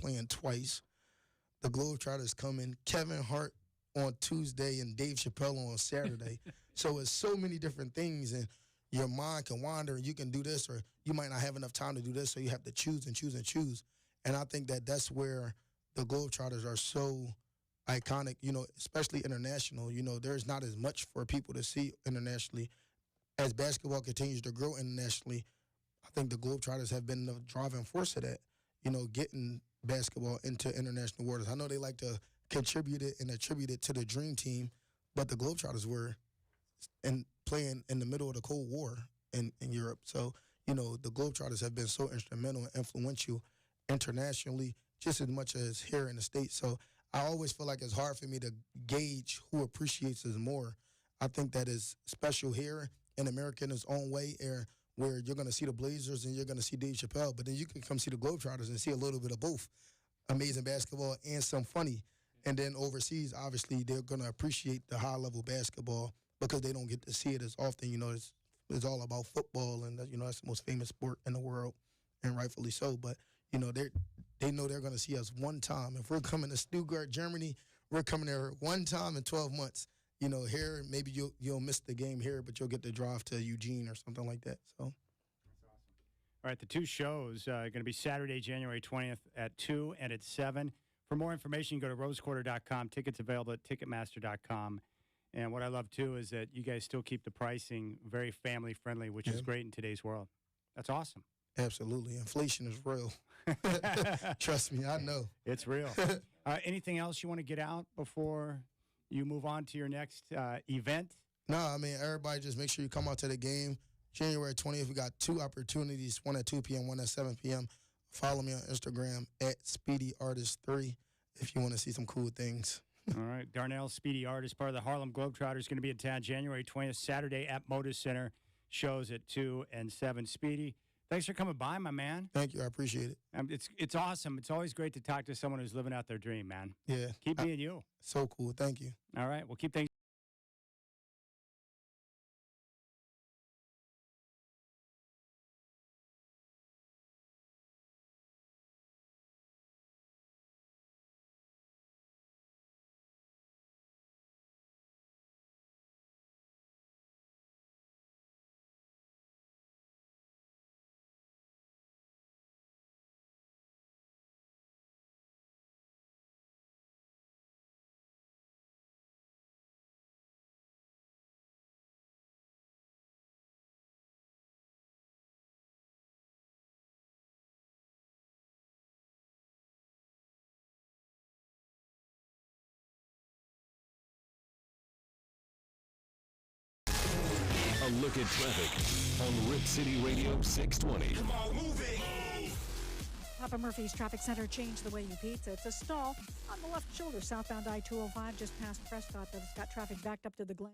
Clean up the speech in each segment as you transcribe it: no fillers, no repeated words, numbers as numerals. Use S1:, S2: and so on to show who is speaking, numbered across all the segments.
S1: playing twice. The Globetrotters coming. Kevin Hart on Tuesday and Dave Chappelle on Saturday. So it's so many different things, and your mind can wander, and you can do this, or you might not have enough time to do this, so you have to choose and choose and choose. And I think that that's where the Globetrotters are so iconic, especially international. There's not as much for people to see internationally. As basketball continues to grow internationally, I think the Globetrotters have been the driving force of that, getting basketball into international waters. I know they like to contribute it and attribute it to the Dream Team, but the Globetrotters were playing in the middle of the Cold War in Europe. So, the Globetrotters have been so instrumental and influential internationally just as much as here in the States. So I always feel like it's hard for me to gauge who appreciates us more. I think that is special here in America in its own way, where you're going to see the Blazers and you're going to see Dave Chappelle, but then you can come see the Globetrotters and see a little bit of both. Amazing basketball and some funny. And then overseas, obviously, they're going to appreciate the high-level basketball because they don't get to see it as often. It's all about football, and that's the most famous sport in the world, and rightfully so. But they know they're going to see us one time. If we're coming to Stuttgart, Germany, we're coming there one time in 12 months. Here maybe you'll miss the game here, but you'll get to drive to Eugene or something like that. So.
S2: That's awesome. All right, the two shows are going to be Saturday, January 20th at 2 and at 7. For more information, go to rosequarter.com. Tickets available at ticketmaster.com. And what I love, too, is that you guys still keep the pricing very family-friendly, which is great in today's world. That's awesome.
S1: Absolutely. Inflation is real. Trust me, I know.
S2: It's real. Anything else you want to get out before you move on to your next event?
S1: No, everybody just make sure you come out to the game. January 20th, we got two opportunities, one at 2 p.m., one at 7 p.m. Follow me on Instagram at SpeedyArtist3 if you want to see some cool things.
S2: All right. Darnell, Speedy Artist, part of the Harlem Globetrotters, going to be in town January 20th, Saturday at Moda Center. Shows at 2 and 7. Speedy, thanks for coming by, my man.
S1: Thank you. I appreciate it.
S2: It's awesome. It's always great to talk to someone who's living out their dream, man.
S1: Yeah.
S2: Keep being you.
S1: So cool. Thank you.
S2: All right. We'll keep things.
S3: A look at traffic on Rip City Radio 620.
S4: Come on, move it!
S5: Papa Murphy's Traffic Center changed the way you pizza. It's a stall on the left shoulder, southbound I-205, just past Prescott. That's got traffic backed up to the Glen.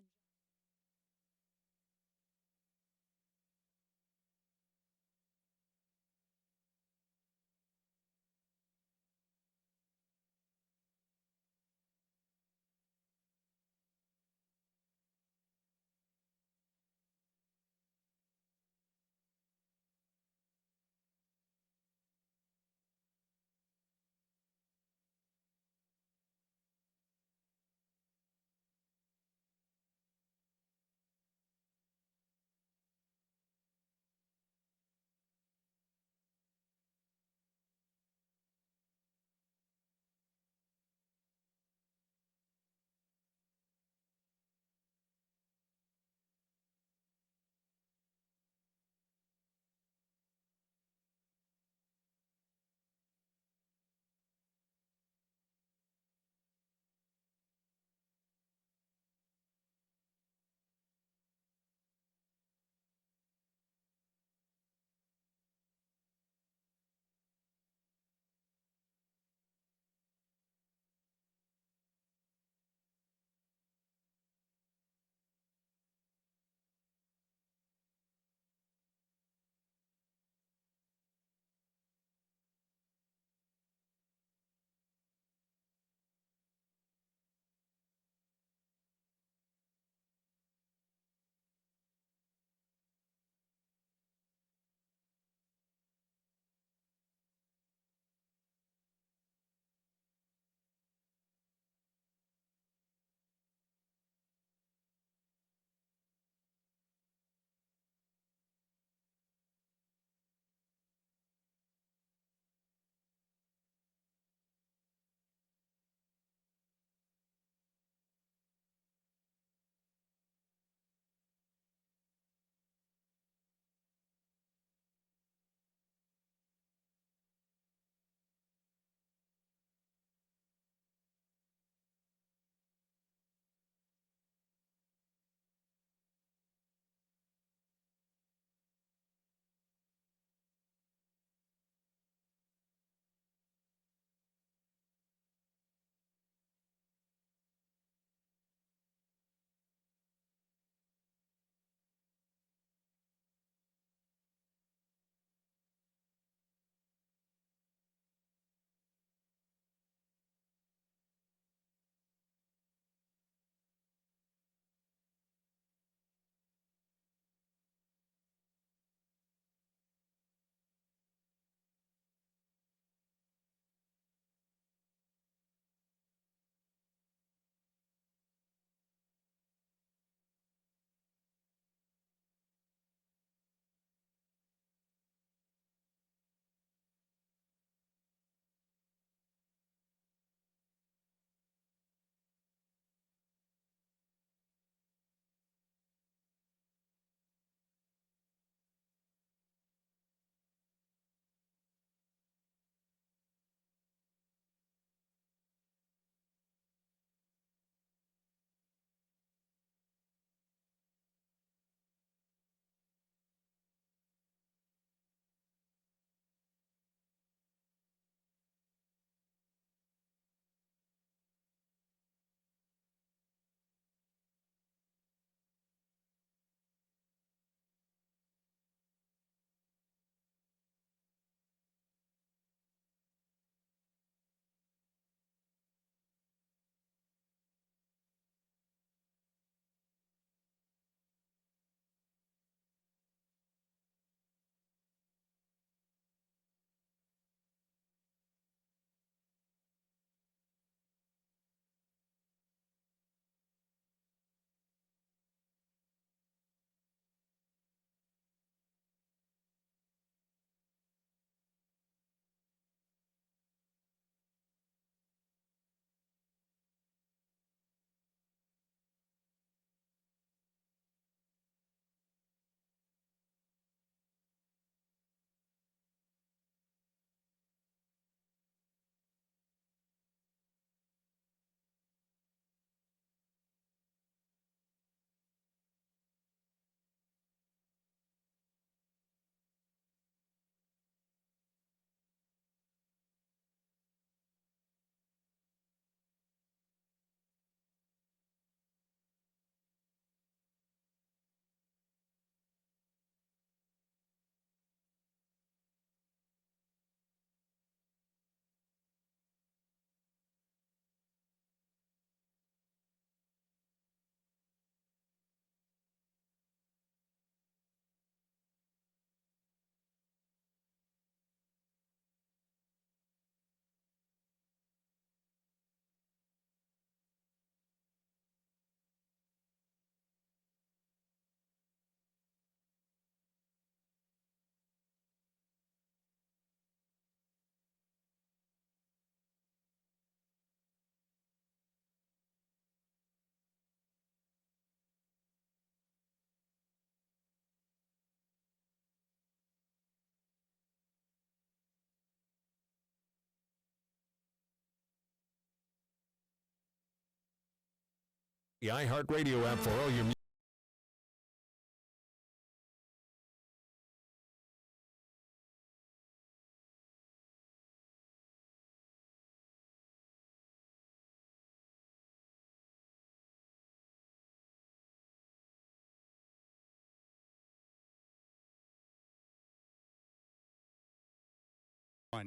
S3: The iHeartRadio app for all your music.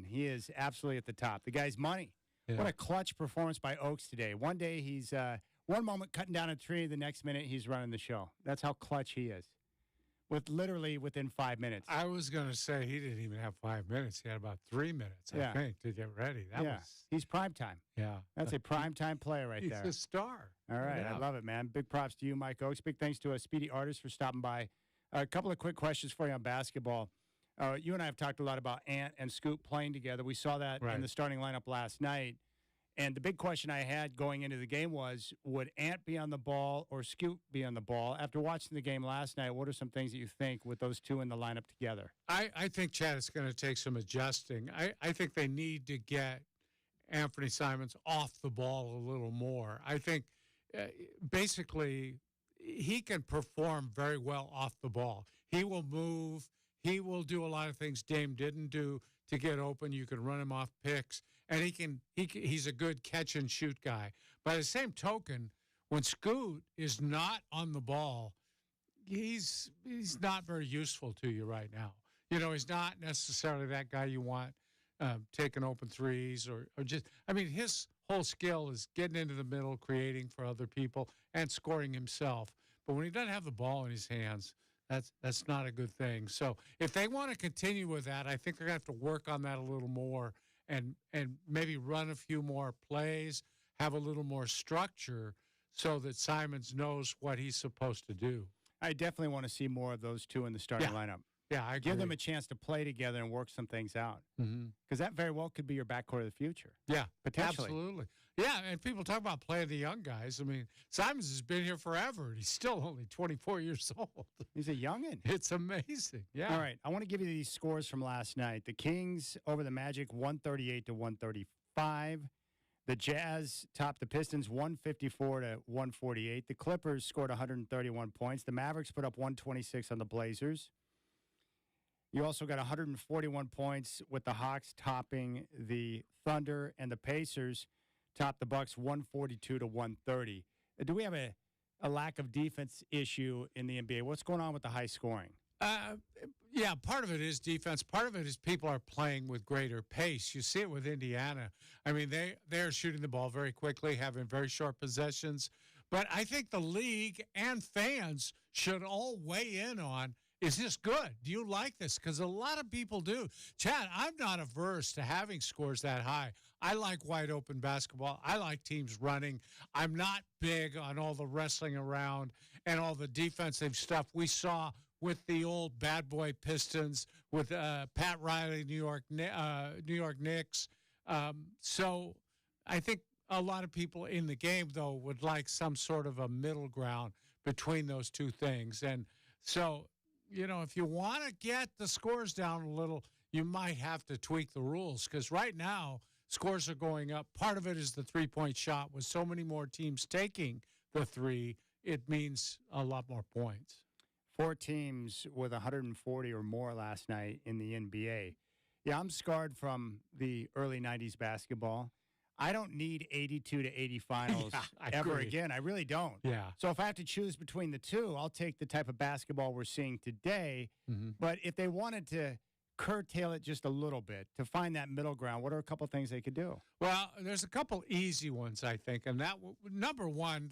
S2: He is absolutely at the top. The guy's money.
S4: Yeah.
S2: What a clutch performance by Oaks today. One day he's one moment cutting down a tree, the next minute he's running the show. That's how clutch he is. With literally within 5 minutes.
S4: I was going to say he didn't even have 5 minutes. He had about 3 minutes, I think, to get ready.
S2: He's prime time.
S4: Yeah.
S2: That's a prime time player right there.
S4: He's a star.
S2: All right.
S4: Yeah.
S2: I love it, man. Big props to you, Mike Oaks. Big thanks to Speedy Artist for stopping by. A couple of quick questions for you on basketball. You and I have talked a lot about Ant and Scoot playing together. We saw that in the starting lineup last night. And the big question I had going into the game was, would Ant be on the ball or Scoot be on the ball? After watching the game last night, what are some things that you think with those two in the lineup together?
S4: I think, Chad, it's going to take some adjusting. I think they need to get Anthony Simons off the ball a little more. I think basically he can perform very well off the ball. He will move. He will do a lot of things Dame didn't do to get open. You can run him off picks, and he's a good catch and shoot guy. By the same token, when Scoot is not on the ball, he's not very useful to you right now. You know, he's not necessarily that guy you want taking open threes or just. I mean, his whole skill is getting into the middle, creating for other people, and scoring himself. But when he doesn't have the ball in his hands, that's not a good thing. So if they want to continue with that, I think they're going to have to work on that a little more and maybe run a few more plays, have a little more structure so that Simons knows what he's supposed to do.
S2: I definitely want to see more of those two in the starting lineup.
S4: Yeah, I agree.
S2: Give them a chance to play together and work some things out. Because that very well could be your backcourt of the future.
S4: Yeah,
S2: potentially.
S4: Absolutely. Yeah, and people talk about playing the young guys. I mean, Simons has been here forever, and he's still only 24 years old.
S2: He's a youngin'.
S4: It's amazing. Yeah.
S2: All right, I want to give you these scores from last night. The Kings over the Magic, 138-135. The Jazz topped the Pistons, 154-148. The Clippers scored 131 points. The Mavericks put up 126 on the Blazers. You also got 141 points with the Hawks topping the Thunder, and the Pacers topped the Bucks 142-130. Do we have a lack of defense issue in the NBA? What's going on with the high scoring?
S4: Yeah, part of it is defense. Part of it is people are playing with greater pace. You see it with Indiana. I mean, they're shooting the ball very quickly, having very short possessions. But I think the league and fans should all weigh in on, is this good? Do you like this? Because a lot of people do. Chad, I'm not averse to having scores that high. I like wide open basketball. I like teams running. I'm not big on all the wrestling around and all the defensive stuff we saw with the old bad boy Pistons, with Pat Riley, New York Knicks. So I think a lot of people in the game, though, would like some sort of a middle ground between those two things. And so, you know, if you want to get the scores down a little, you might have to tweak the rules, because right now scores are going up. Part of it is the three-point shot. With so many more teams taking the three, it means a lot more points.
S2: 4 teams with 140 or more last night in the NBA. Yeah, I'm scarred from the early 90s basketball. I don't need 82 to 80 finals ever
S4: agree.
S2: again. I really don't.
S4: Yeah.
S2: So if I have to choose between the two, I'll take the type of basketball we're seeing today. But if they wanted to curtail it just a little bit to find that middle ground, what are a couple things they could do?
S4: Well, there's a couple easy ones, I think. And that number one,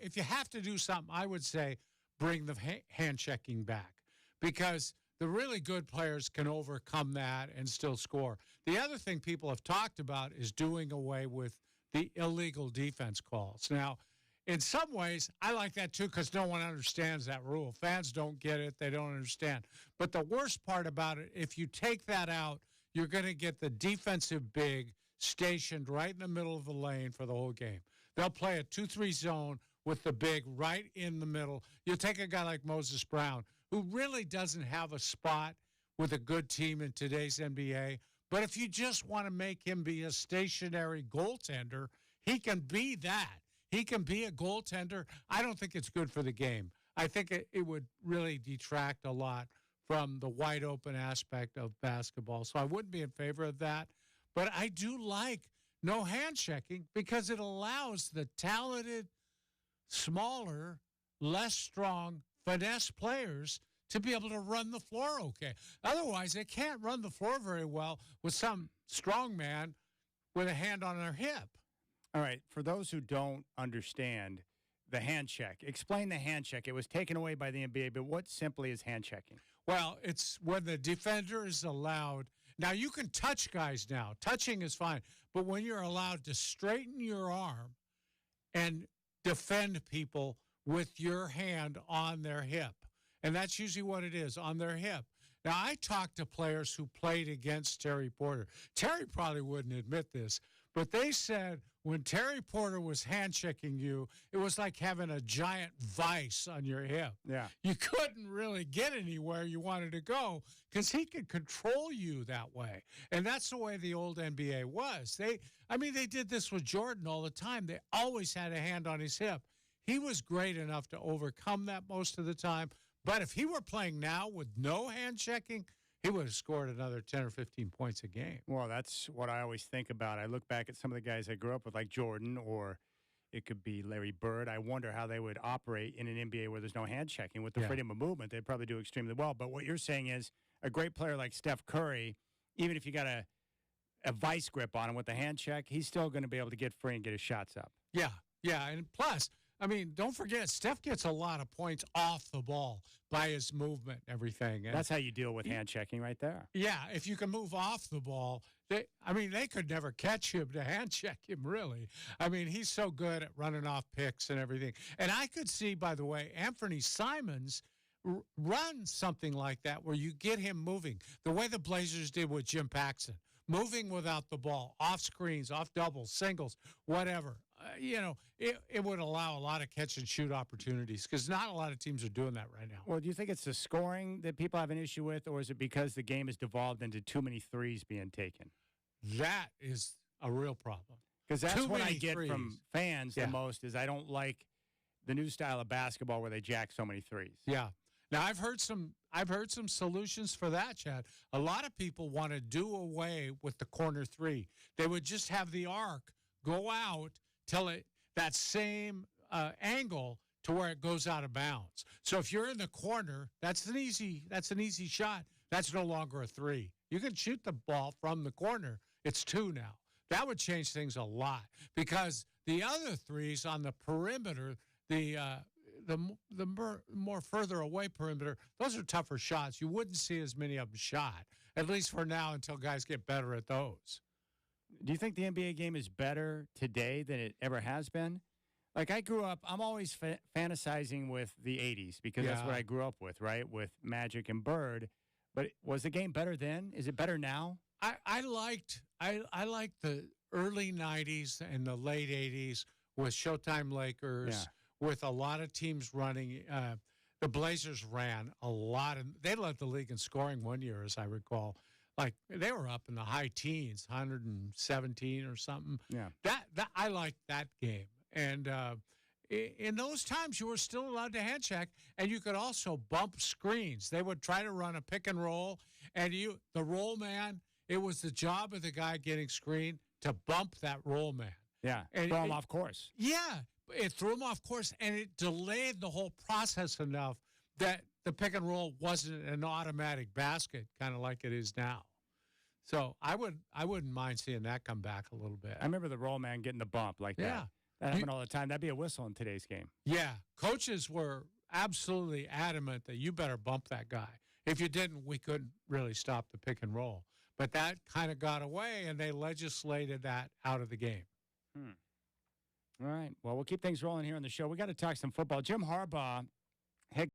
S4: if you have to do something, I would say bring the hand checking back, because the really good players can overcome that and still score. The other thing people have talked about is doing away with the illegal defense calls. Now, in some ways, I like that too, because no one understands that rule. Fans don't get it. They don't understand. But the worst part about it, if you take that out, you're going to get the defensive big stationed right in the middle of the lane for the whole game. They'll play a 2-3 zone with the big right in the middle. You'll take a guy like Moses Brown, who really doesn't have a spot with a good team in today's NBA. But if you just want to make him be a stationary goaltender, he can be that. he can be a goaltender. I don't think it's good for the game. I think it would really detract a lot from the wide open aspect of basketball. So I wouldn't be in favor of that. But I do like no hand checking because it allows the talented, smaller, less strong, finesse players to be able to run the floor okay. Otherwise, they can't run the floor very well with some strong man with a hand on their hip.
S2: All right, for those who don't understand the hand check, explain the hand check. It was taken away by the NBA, but what simply is hand checking?
S4: Well, it's when the defender is allowed. Now, you can touch guys now. Touching is fine. But when you're allowed to straighten your arm and defend people with your hand on their hip, and that's usually what it is, on their hip. Now, I talked to players who played against Terry Porter. Terry probably wouldn't admit this, but they said when Terry Porter was hand-checking you, it was like having a giant vice on your hip.
S2: Yeah.
S4: You couldn't really get anywhere you wanted to go because he could control you that way. And that's the way the old NBA was. They did this with Jordan all the time. They always had a hand on his hip. He was great enough to overcome that most of the time. But if he were playing now with no hand checking, he would have scored another 10 or 15 points a game.
S2: Well, that's what I always think about. I look back at some of the guys I grew up with, like Jordan, or it could be Larry Bird. I wonder how they would operate in an NBA where there's no hand checking. With the freedom of movement, they'd probably do extremely well. But what you're saying is a great player like Steph Curry, even if you got a vice grip on him with the hand check, he's still going to be able to get free and get his shots up.
S4: Yeah. And plus, don't forget, Steph gets a lot of points off the ball by his movement and everything. And
S2: that's how you deal with hand checking right there.
S4: Yeah, if you can move off the ball, they could never catch him to hand check him, really. He's so good at running off picks and everything. And I could see, by the way, Anthony Simons run something like that where you get him moving, the way the Blazers did with Jim Paxson, moving without the ball, off screens, off doubles, singles, whatever. It would allow a lot of catch-and-shoot opportunities because not a lot of teams are doing that right now.
S2: Well, do you think it's the scoring that people have an issue with, or is it because the game has devolved into too many threes being taken?
S4: That is a real problem.
S2: Because that's what I get
S4: threes
S2: from fans the most is I don't like the new style of basketball where they jack so many threes.
S4: Yeah. Now, I've heard some solutions for that, Chad. A lot of people want to do away with the corner three. They would just have the arc go out till that same angle to where it goes out of bounds. So if you're in the corner, that's an easy shot. That's no longer a three. You can shoot the ball from the corner. It's two now. That would change things a lot because the other threes on the perimeter, the more further away perimeter, those are tougher shots. You wouldn't see as many of them shot, at least for now until guys get better at those.
S2: Do you think the NBA game is better today than it ever has been? Like I grew up, I'm always fantasizing with the 80s because that's what I grew up with, right? With Magic and Bird. But was the game better then? Is it better now?
S4: I liked the early 90s and the late 80s with Showtime Lakers, with a lot of teams running. The Blazers ran a lot, and they led the league in scoring one year, as I recall. Like they were up in the high teens, 117 or something.
S2: Yeah,
S4: that I liked that game. And in those times, you were still allowed to hand check, and you could also bump screens. They would try to run a pick and roll, and the roll man. It was the job of the guy getting screened to bump that roll man.
S2: Yeah, and throw him off course.
S4: Yeah, it threw him off course, and it delayed the whole process enough that the pick and roll wasn't an automatic basket, kind of like it is now. So I wouldn't mind seeing that come back a little bit.
S2: I remember the roll man getting the bump like that. That happened all the time. That'd be a whistle in today's game.
S4: Yeah, coaches were absolutely adamant that you better bump that guy. If you didn't, we couldn't really stop the pick and roll. But that kind of got away, and they legislated that out of the game.
S2: All right. Well, we'll keep things rolling here on the show. We got to talk some football. Jim Harbaugh, head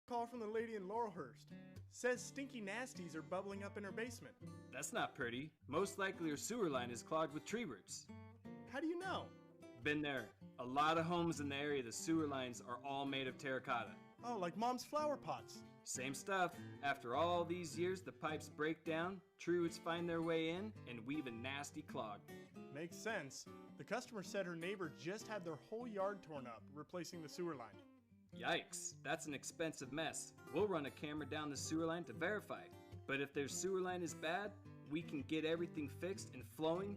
S6: Call from the lady in Laurelhurst. Says stinky nasties are bubbling up in her basement.
S7: That's not pretty. Most likely her sewer line is clogged with tree roots.
S6: How do you know?
S7: Been there. A lot of homes in the area, the sewer lines are all made of terracotta.
S6: Oh, like Mom's flower pots.
S7: Same stuff. After all these years, the pipes break down, tree roots find their way in, and weave a nasty clog.
S6: Makes sense. The customer said her neighbor just had their whole yard torn up, replacing the sewer line.
S7: Yikes, that's an expensive mess. We'll run a camera down the sewer line to verify. But if their sewer line is bad, we can get everything fixed and flowing.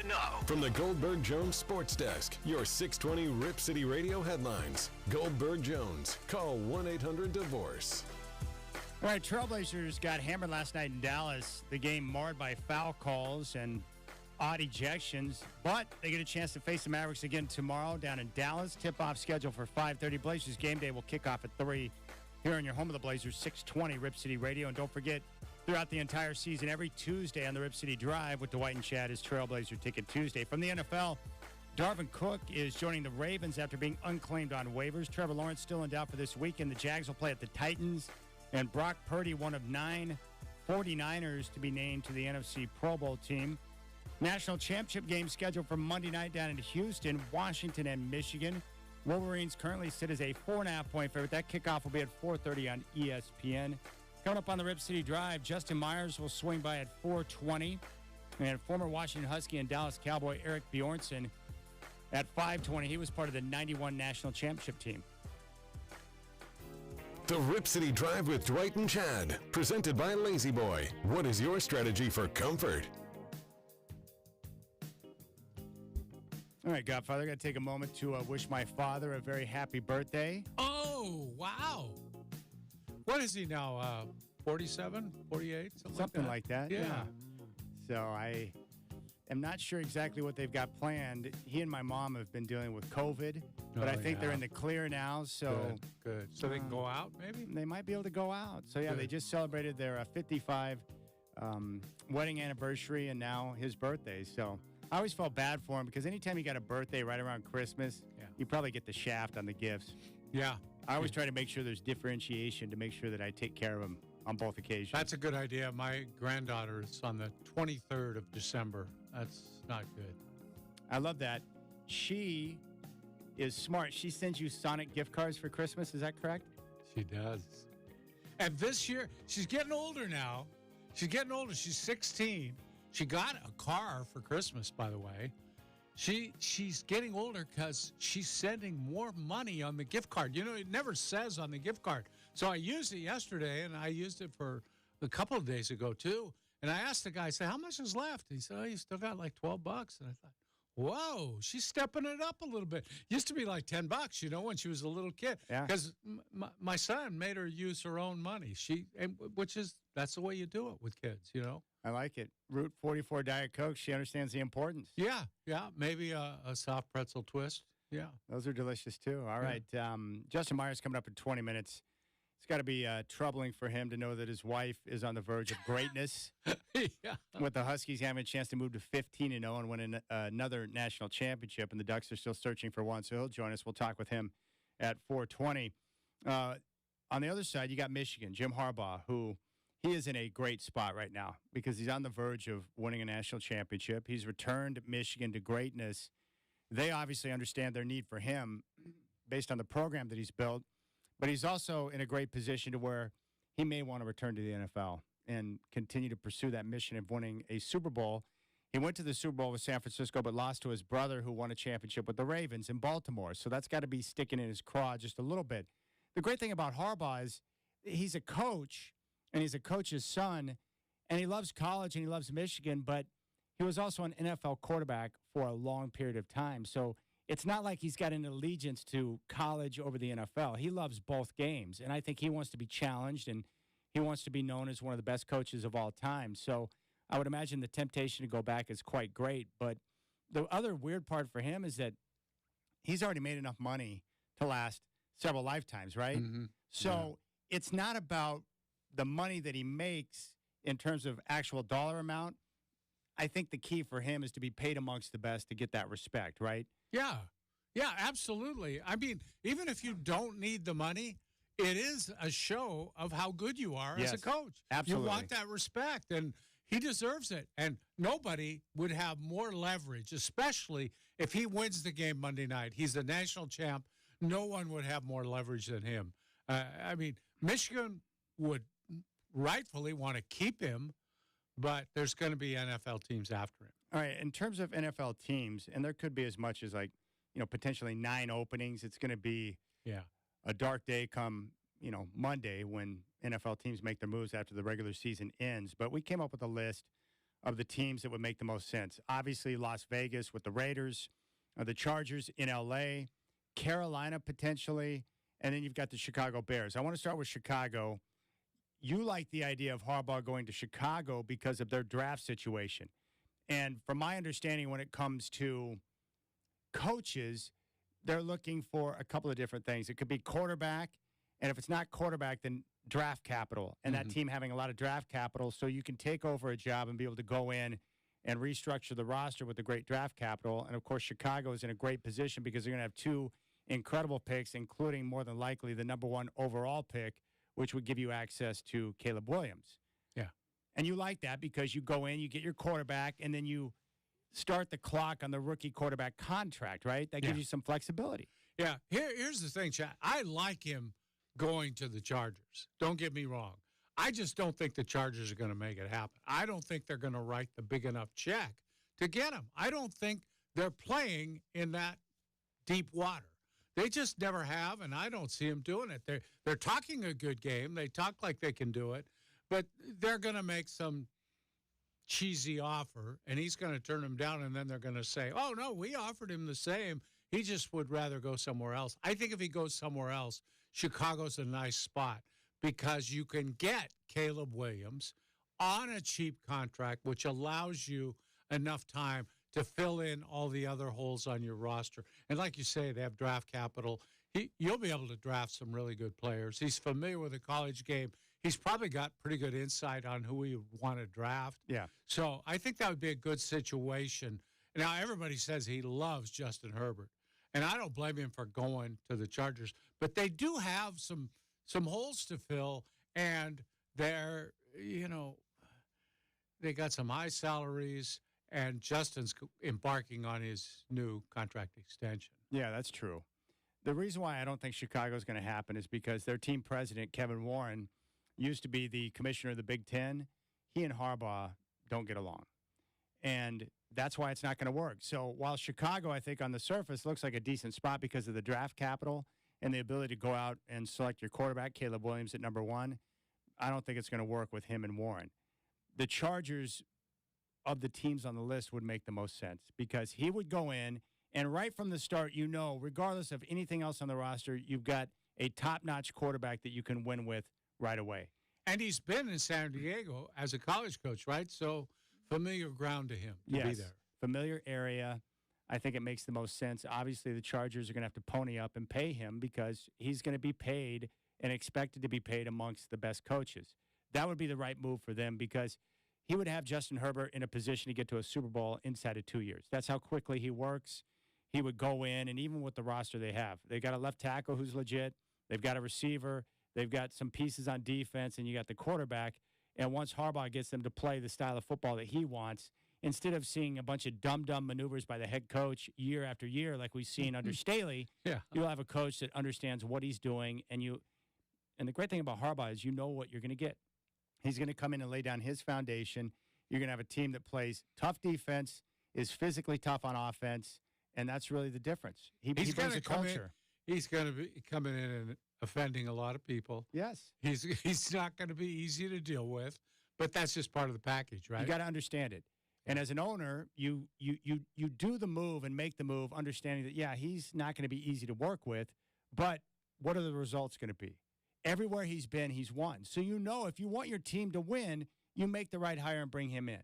S3: know. From the Goldberg Jones Sports Desk, your 620 Rip City Radio headlines. Goldberg Jones. Call 1-800-DIVORCE.
S2: All right, Trailblazers got hammered last night in Dallas. The game marred by foul calls and odd ejections, but they get a chance to face the Mavericks again tomorrow down in Dallas. Tip-off scheduled for 5:30. Blazers game day will kick off at 3 here on your home of the Blazers, 620 Rip City Radio. And don't forget, throughout the entire season, every Tuesday on the Rip City Drive with Dwight and Chad is Trailblazer Ticket Tuesday. From the NFL, Darvin Cook is joining the Ravens after being unclaimed on waivers. Trevor Lawrence still in doubt for this weekend. The Jags will play at the Titans. And Brock Purdy, one of 9 49ers to be named to the NFC Pro Bowl team. National Championship game scheduled for Monday night down in Houston, Washington, and Michigan. Wolverines currently sit as a 4.5-point favorite. That kickoff will be at 4:30 on ESPN. Coming up on the Rip City Drive, Justin Myers will swing by at 4:20. And former Washington Husky and Dallas Cowboy Eric Bjornson at 5:20. He was part of the 91 National Championship team.
S3: The Rip City Drive with Dwight and Chad, presented by Lazy Boy. What is your strategy for comfort?
S2: All right, Godfather, I got to take a moment to wish my father a very happy birthday.
S4: Oh, wow. What is he now, 47, 48,
S2: Something like that.
S4: Yeah.
S2: So I am not sure exactly what they've got planned. He and my mom have been dealing with COVID, but I think they're in the clear now. So
S4: Good. So they can go out, maybe?
S2: they might be able to go out. So, yeah,
S4: Good.
S2: they just celebrated their 55 wedding anniversary and now his birthday. So I always felt bad for him because anytime you got a birthday right around Christmas, you probably get the shaft on the gifts.
S4: Yeah.
S2: I always try to make sure there's differentiation to make sure that I take care of him on both occasions.
S4: That's a good idea. My granddaughter is on the 23rd of December. That's not good.
S2: I love that. She is smart. She sends you Sonic gift cards for Christmas. Is that correct?
S4: She does. And this year, she's getting older now. She's getting older. She's 16. She got a car for Christmas, by the way. She's getting older because she's sending more money on the gift card. You know, it never says on the gift card. So I used it yesterday, and I used it for a couple of days ago, too. And I asked the guy, I said, how much is left? He said, oh, you still got like $12. And I thought, whoa, she's stepping it up a little bit. Used to be like $10, you know, when she was a little kid.
S2: Yeah.
S4: Because my son made her use her own money. That's the way you do it with kids, you know.
S2: I like it. Route 44 Diet Coke. She understands the importance.
S4: Yeah. Maybe a soft pretzel twist. Yeah.
S2: Those are delicious, too. All right. Justin Myers coming up in 20 minutes. It's got to be troubling for him to know that his wife is on the verge of greatness.
S4: Yeah.
S2: With the Huskies having a chance to move to 15-0 and win another national championship, and the Ducks are still searching for one. So he'll join us. We'll talk with him at 4:20. On the other side, you got Michigan, Jim Harbaugh, who he is in a great spot right now because he's on the verge of winning a national championship. He's returned Michigan to greatness. They obviously understand their need for him based on the program that he's built, but he's also in a great position to where he may want to return to the NFL and continue to pursue that mission of winning a Super Bowl. He went to the Super Bowl with San Francisco, but lost to his brother who won a championship with the Ravens in Baltimore. So that's got to be sticking in his craw just a little bit. The great thing about Harbaugh is he's a coach, and he's a coach's son, and he loves college and he loves Michigan, but he was also an NFL quarterback for a long period of time. So it's not like he's got an allegiance to college over the NFL. He loves both games, and I think he wants to be challenged, and he wants to be known as one of the best coaches of all time. So I would imagine the temptation to go back is quite great. But the other weird part for him is that he's already made enough money to last several lifetimes, right?
S4: Mm-hmm.
S2: So it's not about the money that he makes in terms of actual dollar amount. I think the key for him is to be paid amongst the best to get that respect, right?
S4: Yeah, absolutely. I mean, even if you don't need the money, it is a show of how good you are as a coach.
S2: Absolutely.
S4: You want that respect, and he deserves it. And nobody would have more leverage, especially if he wins the game Monday night. He's the national champ. No one would have more leverage than him. I mean, Michigan would rightfully want to keep him, but there's going to be NFL teams after him.
S2: All right, in terms of NFL teams, and there could be as much as potentially 9 openings. It's going to be a dark day come, Monday when NFL teams make their moves after the regular season ends. But we came up with a list of the teams that would make the most sense. Obviously, Las Vegas with the Raiders, the Chargers in L.A., Carolina potentially, and then you've got the Chicago Bears. I want to start with Chicago. You like the idea of Harbaugh going to Chicago because of their draft situation. And from my understanding, when it comes to coaches, they're looking for a couple of different things. It could be quarterback, and if it's not quarterback, then draft capital, and that team having a lot of draft capital so you can take over a job and be able to go in and restructure the roster with the great draft capital. And, of course, Chicago is in a great position because they're going to have two incredible picks, including more than likely the number one overall pick, which would give you access to Caleb Williams.
S4: Yeah.
S2: And you like that because you go in, you get your quarterback, and then you start the clock on the rookie quarterback contract, right? That gives you some flexibility.
S4: Yeah. Here's the thing, Chad. I like him going to the Chargers. Don't get me wrong. I just don't think the Chargers are going to make it happen. I don't think they're going to write the big enough check to get him. I don't think they're playing in that deep water. They just never have, and I don't see them doing it. They're talking a good game. They talk like they can do it, but they're going to make some cheesy offer, and he's going to turn them down, and then they're going to say, oh, no, we offered him the same. He just would rather go somewhere else. I think if he goes somewhere else, Chicago's a nice spot because you can get Caleb Williams on a cheap contract, which allows you enough time to fill in all the other holes on your roster. And like you say, they have draft capital. You'll be able to draft some really good players. He's familiar with the college game. He's probably got pretty good insight on who he would want to draft.
S2: Yeah.
S4: So I think that would be a good situation. Now, everybody says he loves Justin Herbert, and I don't blame him for going to the Chargers. But they do have some holes to fill, and they're, they got some high salaries, and Justin's embarking on his new contract extension.
S2: Yeah, that's true. The reason why I don't think Chicago's going to happen is because their team president, Kevin Warren, used to be the commissioner of the Big Ten. He and Harbaugh don't get along. And that's why it's not going to work. So while Chicago, I think, on the surface looks like a decent spot because of the draft capital and the ability to go out and select your quarterback, Caleb Williams, at number one, I don't think it's going to work with him and Warren. The Chargers of the teams on the list would make the most sense because he would go in, and right from the start, regardless of anything else on the roster, you've got a top-notch quarterback that you can win with right away.
S4: And he's been in San Diego as a college coach, right? So familiar ground to him to be there.
S2: Familiar area. I think it makes the most sense. Obviously, the Chargers are going to have to pony up and pay him because he's going to be paid and expected to be paid amongst the best coaches. That would be the right move for them because he would have Justin Herbert in a position to get to a Super Bowl inside of 2 years. That's how quickly he works. He would go in, and even with the roster they have, they got a left tackle who's legit. They've got a receiver. They've got some pieces on defense, and you got the quarterback. And once Harbaugh gets them to play the style of football that he wants, instead of seeing a bunch of dumb maneuvers by the head coach year after year like we've seen under Staley, you'll have a coach that understands what he's doing. And the great thing about Harbaugh is you know what you're going to get. He's going to come in and lay down his foundation. You're going to have a team that plays tough defense, is physically tough on offense, and that's really the difference. He brings a culture.
S4: He's going to be coming in and offending a lot of people.
S2: Yes.
S4: He's not going to be easy to deal with, but that's just part of the package, right?
S2: You got to understand it. And as an owner, you do the move and make the move, understanding that, he's not going to be easy to work with, but what are the results going to be? Everywhere he's been, he's won. So if you want your team to win, you make the right hire and bring him in.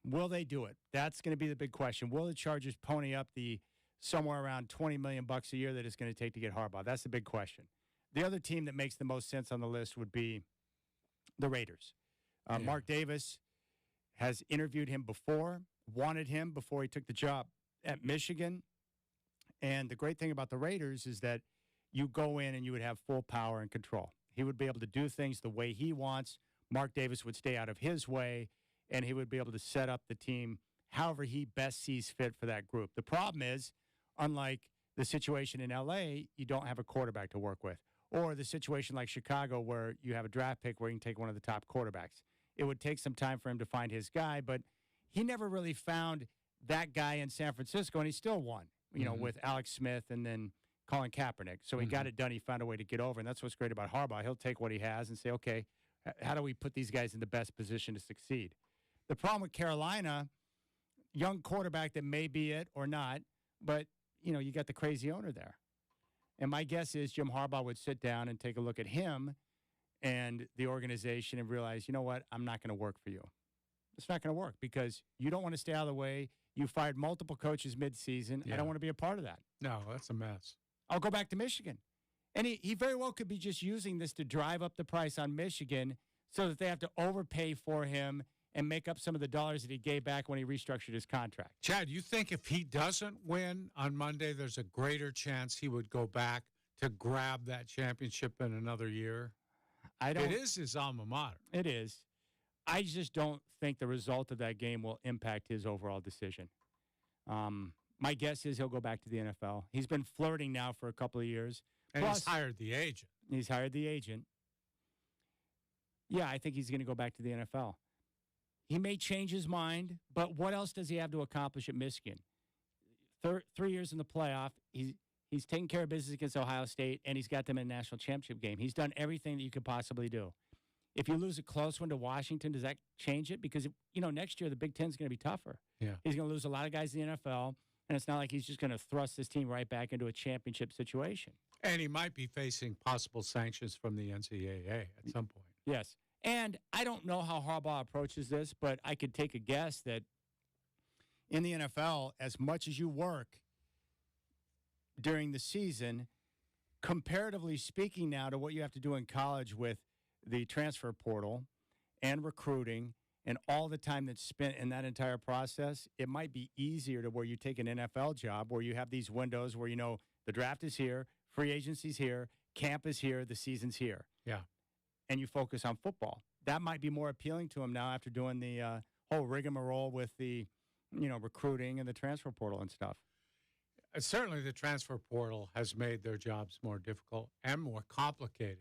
S2: Will they do it? That's going to be the big question. Will the Chargers pony up the somewhere around $20 million a year that it's going to take to get Harbaugh? That's the big question. The other team that makes the most sense on the list would be the Raiders. Mark Davis has interviewed him before, wanted him before he took the job at Michigan. And the great thing about the Raiders is that you go in and you would have full power and control. He would be able to do things the way he wants. Mark Davis would stay out of his way, and he would be able to set up the team however he best sees fit for that group. The problem is, unlike the situation in L.A., you don't have a quarterback to work with, or the situation like Chicago where you have a draft pick where you can take one of the top quarterbacks. It would take some time for him to find his guy, but he never really found that guy in San Francisco, and he still won, with Alex Smith and then Colin Kaepernick. So he got it done. He found a way to get over, and that's what's great about Harbaugh. He'll take what he has and say, okay, how do we put these guys in the best position to succeed? The problem with Carolina, young quarterback that may be it or not, but, you got the crazy owner there. And my guess is Jim Harbaugh would sit down and take a look at him and the organization and realize, you know what, I'm not going to work for you. It's not going to work because you don't want to stay out of the way. You fired multiple coaches midseason.
S4: Yeah.
S2: I don't want to be a part of that.
S4: No, that's a mess.
S2: I'll go back to Michigan. And he very well could be just using this to drive up the price on Michigan so that they have to overpay for him and make up some of the dollars that he gave back when he restructured his contract.
S4: Chad, you think if he doesn't win on Monday, there's a greater chance he would go back to grab that championship in another year? It is his alma mater.
S2: It is. I just don't think the result of that game will impact his overall decision. My guess is he'll go back to the NFL. He's been flirting now for a couple of years.
S4: And
S2: Plus,
S4: he's hired the agent.
S2: He's hired the agent. Yeah, I think he's going to go back to the NFL. He may change his mind, but what else does he have to accomplish at Michigan? 3 years in the playoff. He's taking care of business against Ohio State, and he's got them in a national championship game. He's done everything that you could possibly do. If you lose a close one to Washington, does that change it? Because, next year the Big Ten is going to be tougher.
S4: Yeah.
S2: He's going to lose a lot of guys in the NFL, and it's not like he's just going to thrust this team right back into a championship situation.
S4: And he might be facing possible sanctions from the NCAA at some point.
S2: Yes. And I don't know how Harbaugh approaches this, but I could take a guess that in the NFL, as much as you work during the season, comparatively speaking now to what you have to do in college with the transfer portal and recruiting and all the time that's spent in that entire process, it might be easier to where you take an NFL job where you have these windows where the draft is here, free agency's here, camp is here, the season's here.
S4: Yeah.
S2: And you focus on football. That might be more appealing to him now after doing the whole rigmarole with the, recruiting and the transfer portal and stuff.
S4: Certainly the transfer portal has made their jobs more difficult and more complicated.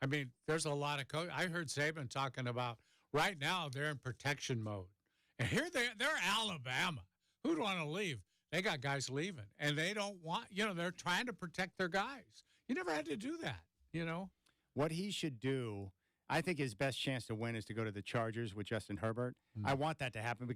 S4: I mean, there's a lot of I heard Saban talking about right now they're in protection mode. And here they're Alabama. Who'd want to leave? They got guys leaving. And they don't want, they're trying to protect their guys. You never had to do that,
S2: What he should do, I think his best chance to win is to go to the Chargers with Justin Herbert. I want that to happen.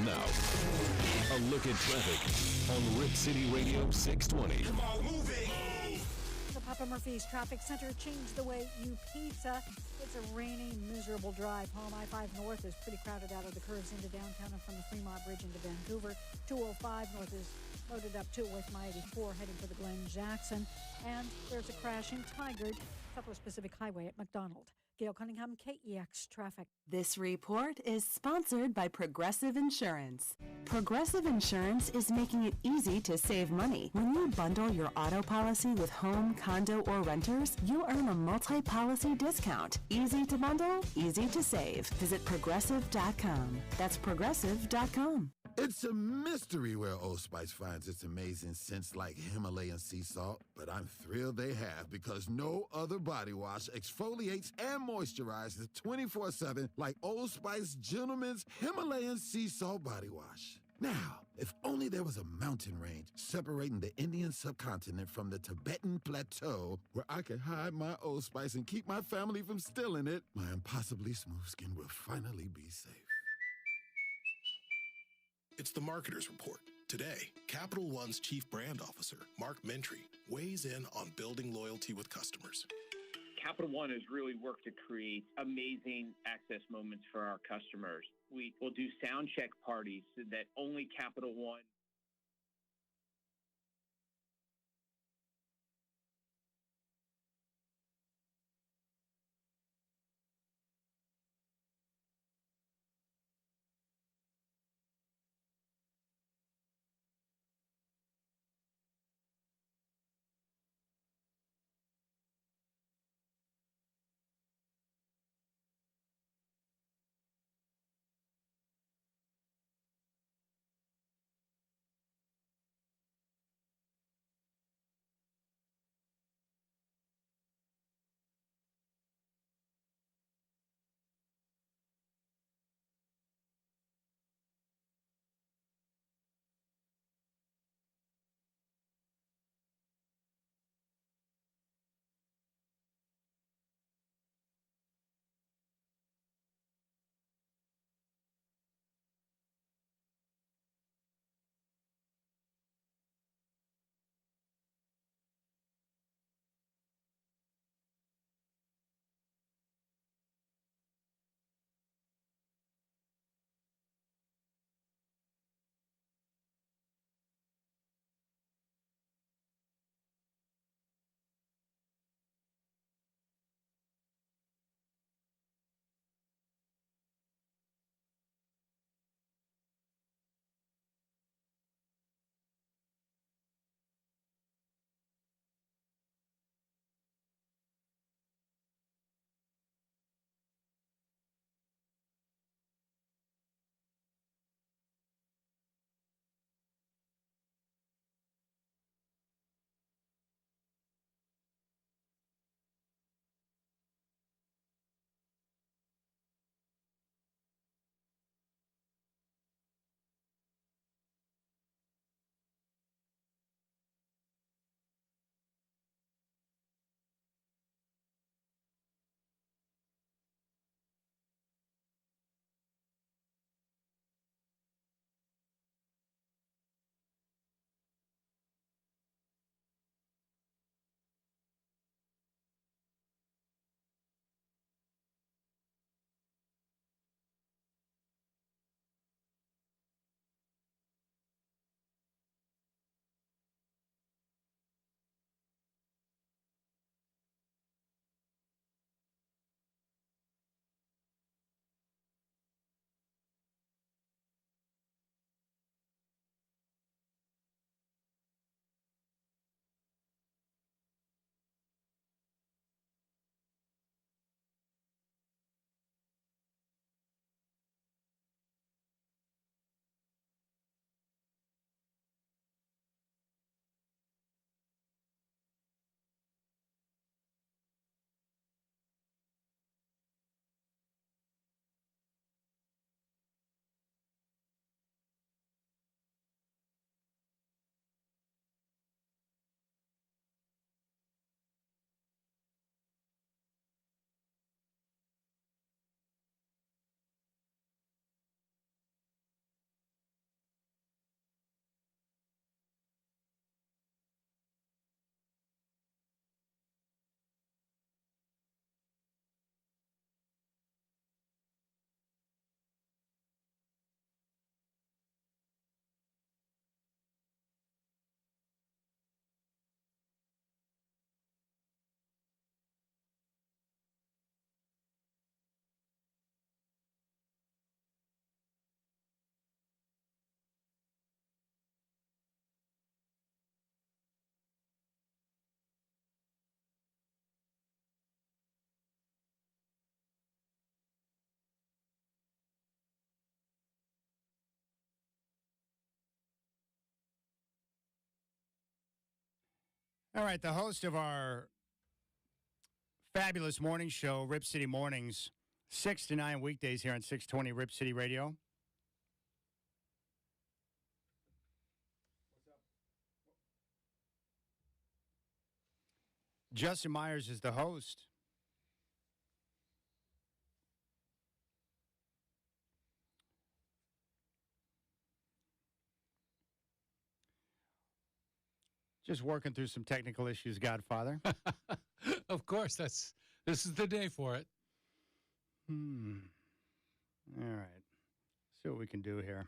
S3: Now, a look at traffic on Rip City Radio 620.
S8: Come on, move it!
S5: The Papa Murphy's Traffic Center changed the way you pizza. It's a rainy, miserable drive home. I-5 North is pretty crowded out of the curves into downtown and from the Fremont Bridge into Vancouver. 205 North is loaded up too with my 84 heading for the Glen Jackson. And there's a crash in Tigard, Southwest Pacific Highway at McDonald. Gail Cunningham, KEX Traffic.
S8: This report is sponsored by Progressive Insurance. Progressive Insurance is making it easy to save money. When you bundle your auto policy with home, condo, or renters, you'll earn a multi-policy discount. Easy to bundle, easy to save. Visit Progressive.com. That's Progressive.com.
S9: It's a mystery where Old Spice finds its amazing scents like Himalayan sea salt, but I'm thrilled they have because no other body wash exfoliates and moisturizes 24/7 like Old Spice Gentleman's Himalayan sea salt body wash. Now, if only there was a mountain range separating the Indian subcontinent from the Tibetan plateau where I could hide my Old Spice and keep my family from stealing it, my impossibly smooth skin will finally be safe.
S10: It's the Marketer's Report. Today, Capital One's Chief Brand Officer, Mark Mentry, weighs in on building loyalty with customers.
S11: Capital One has really worked to create amazing access moments for our customers. We will do sound check parties so that only Capital One
S2: All right, the host of our fabulous morning show, Rip City Mornings, 6 to 9 weekdays here on 620 Rip City Radio. Justin Myers is the host. Just working through some technical issues, Godfather.
S4: Of course, this is the day for it.
S2: All right. See what we can do here.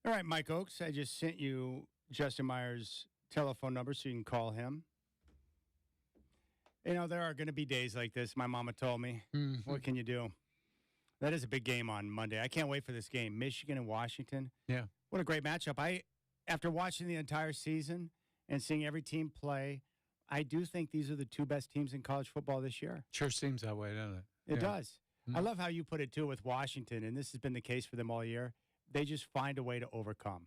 S2: All right, Mike Oakes, I just sent you Justin Myers' telephone number so you can call him. You know, there are going to be days like this, my mama told me.
S4: Mm-hmm.
S2: What can you do? That is a big game on Monday. I can't wait for this game. Michigan and Washington.
S4: Yeah.
S2: What a great matchup. After watching the entire season and seeing every team play, I do think these are the two best teams in college football this year.
S4: Sure seems that way, doesn't it?
S2: It does. I love how you put it, too, with Washington, and this has been the case for them all year. They just find a way to overcome.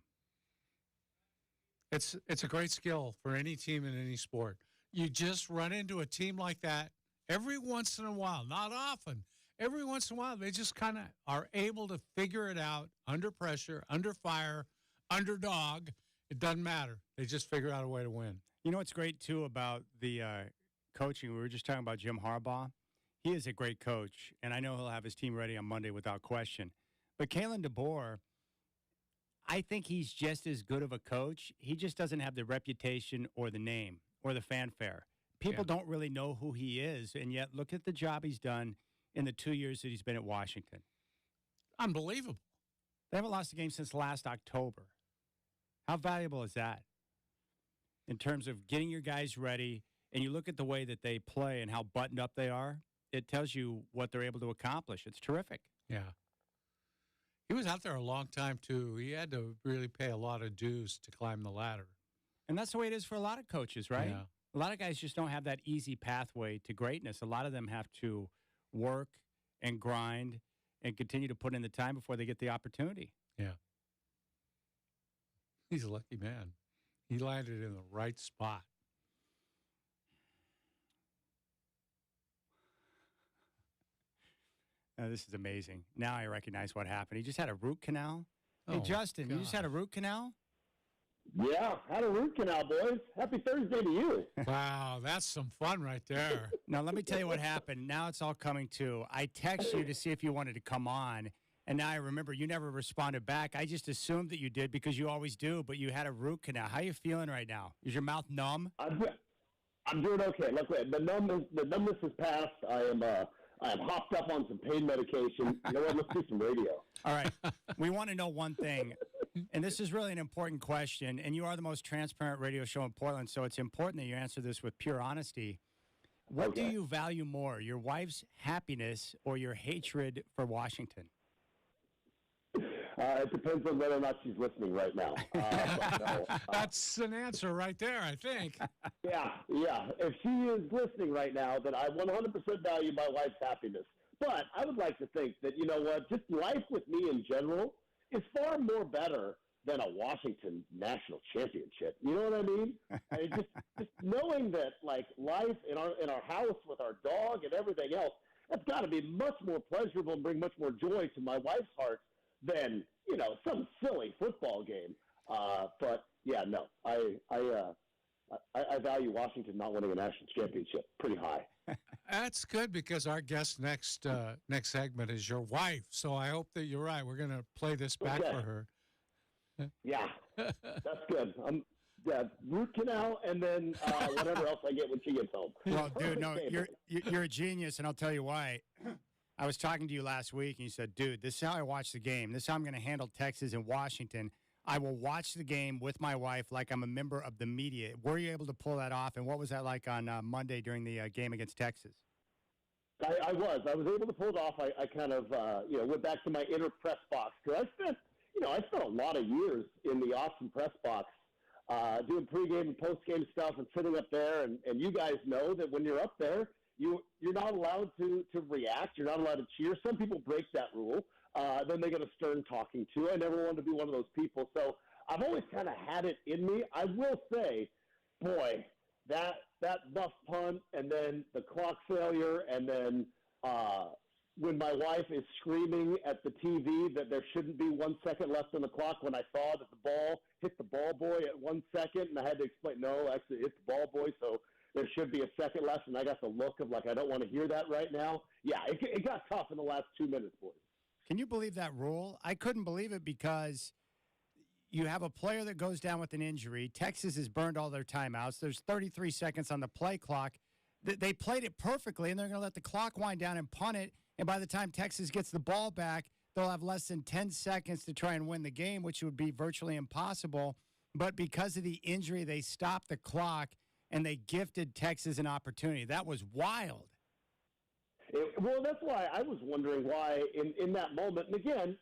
S4: It's a great skill for any team in any sport. You just run into a team like that every once in a while, not often. Every once in a while, they just kind of are able to figure it out under pressure, under fire, underdog. It doesn't matter. They just figure out a way to win.
S2: You know what's great, too, about the coaching? We were just talking about Jim Harbaugh. He is a great coach, and I know he'll have his team ready on Monday without question. But Kalen DeBoer, I think he's just as good of a coach. He just doesn't have the reputation or the name or the fanfare. People don't really know who he is, and yet look at the job he's done in the 2 years that he's been at Washington.
S4: Unbelievable.
S2: They haven't lost a game since last October. How valuable is that in terms of getting your guys ready? And you look at the way that they play and how buttoned up they are, it tells you what they're able to accomplish. It's terrific.
S4: Yeah. He was out there a long time, too. He had to really pay a lot of dues to climb the ladder.
S2: And that's the way it is for a lot of coaches, right?
S4: Yeah.
S2: A lot of guys just don't have that easy pathway to greatness. A lot of them have to work and grind and continue to put in the time before they get the opportunity.
S4: Yeah. He's a lucky man. He landed in the right spot.
S2: This is amazing. Now I recognize what happened. He just had a root canal.
S4: Oh,
S2: hey, Justin, you just had a root canal?
S12: Yeah, had a root canal, boys. Happy Thursday to you.
S4: Wow, that's some fun right there.
S2: Now, let me tell you what happened. Now it's all coming to. I texted you to see if you wanted to come on, and now I remember you never responded back. I just assumed that you did because you always do, but you had a root canal. How are you feeling right now? Is your mouth numb?
S12: I'm doing okay. Look, the numbness has passed. I am hopped up on some pain medication. You know what? Let's do some radio.
S2: All right. We want to know one thing, and this is really an important question, and you are the most transparent radio show in Portland, so it's important that you answer this with pure honesty. What do you value more, your wife's happiness or your hatred for Washington?
S12: It depends on whether or not she's listening right now.
S4: That's an answer right there, I think.
S12: Yeah. If she is listening right now, then I 100% value my wife's happiness. But I would like to think that, you know what, just life with me in general is far more better than a Washington national championship. You know what I mean? Just knowing that, like, life in our house with our dog and everything else, that's got to be much more pleasurable and bring much more joy to my wife's heart than, you know, some silly football game. But yeah, no, I value Washington not winning a national championship pretty high.
S4: That's good because our guest next segment is your wife. So I hope that you're right. We're going to play this back for her.
S12: Yeah, that's good. Root canal and then whatever else I get when she gets home.
S2: Well, dude, no, you're a genius, and I'll tell you why. I was talking to you last week, and you said, dude, this is how I watch the game. This is how I'm going to handle Texas and Washington. I will watch the game with my wife like I'm a member of the media. Were you able to pull that off, and what was that like on Monday during the game against Texas?
S12: I was able to pull it off. I kind of, went back to my inner press box because I spent a lot of years in the Austin press box doing pregame and postgame stuff and sitting up there. And you guys know that when you're up there, You're not allowed to react. You're not allowed to cheer. Some people break that rule. Then they get a stern talking to. I never wanted to be one of those people. So I've always kind of had it in me. I will say, boy, that buff punt and then the clock failure and then when my wife is screaming at the TV that there shouldn't be 1 second left on the clock when I saw that the ball hit the ball boy at 1 second, and I had to explain, no, actually it hit the ball boy, so there should be a second left, and I got the look of like, I don't want to hear that right now. Yeah, it got tough in the last 2 minutes, boys.
S2: Can you believe that rule? I couldn't believe it because you have a player that goes down with an injury. Texas has burned all their timeouts. There's 33 seconds on the play clock. They played it perfectly, and they're going to let the clock wind down and punt it. And by the time Texas gets the ball back, they'll have less than 10 seconds to try and win the game, which would be virtually impossible. But because of the injury, they stopped the clock, and they gifted Texas an opportunity. That was wild.
S12: Well, that's why I was wondering why in that moment. And again,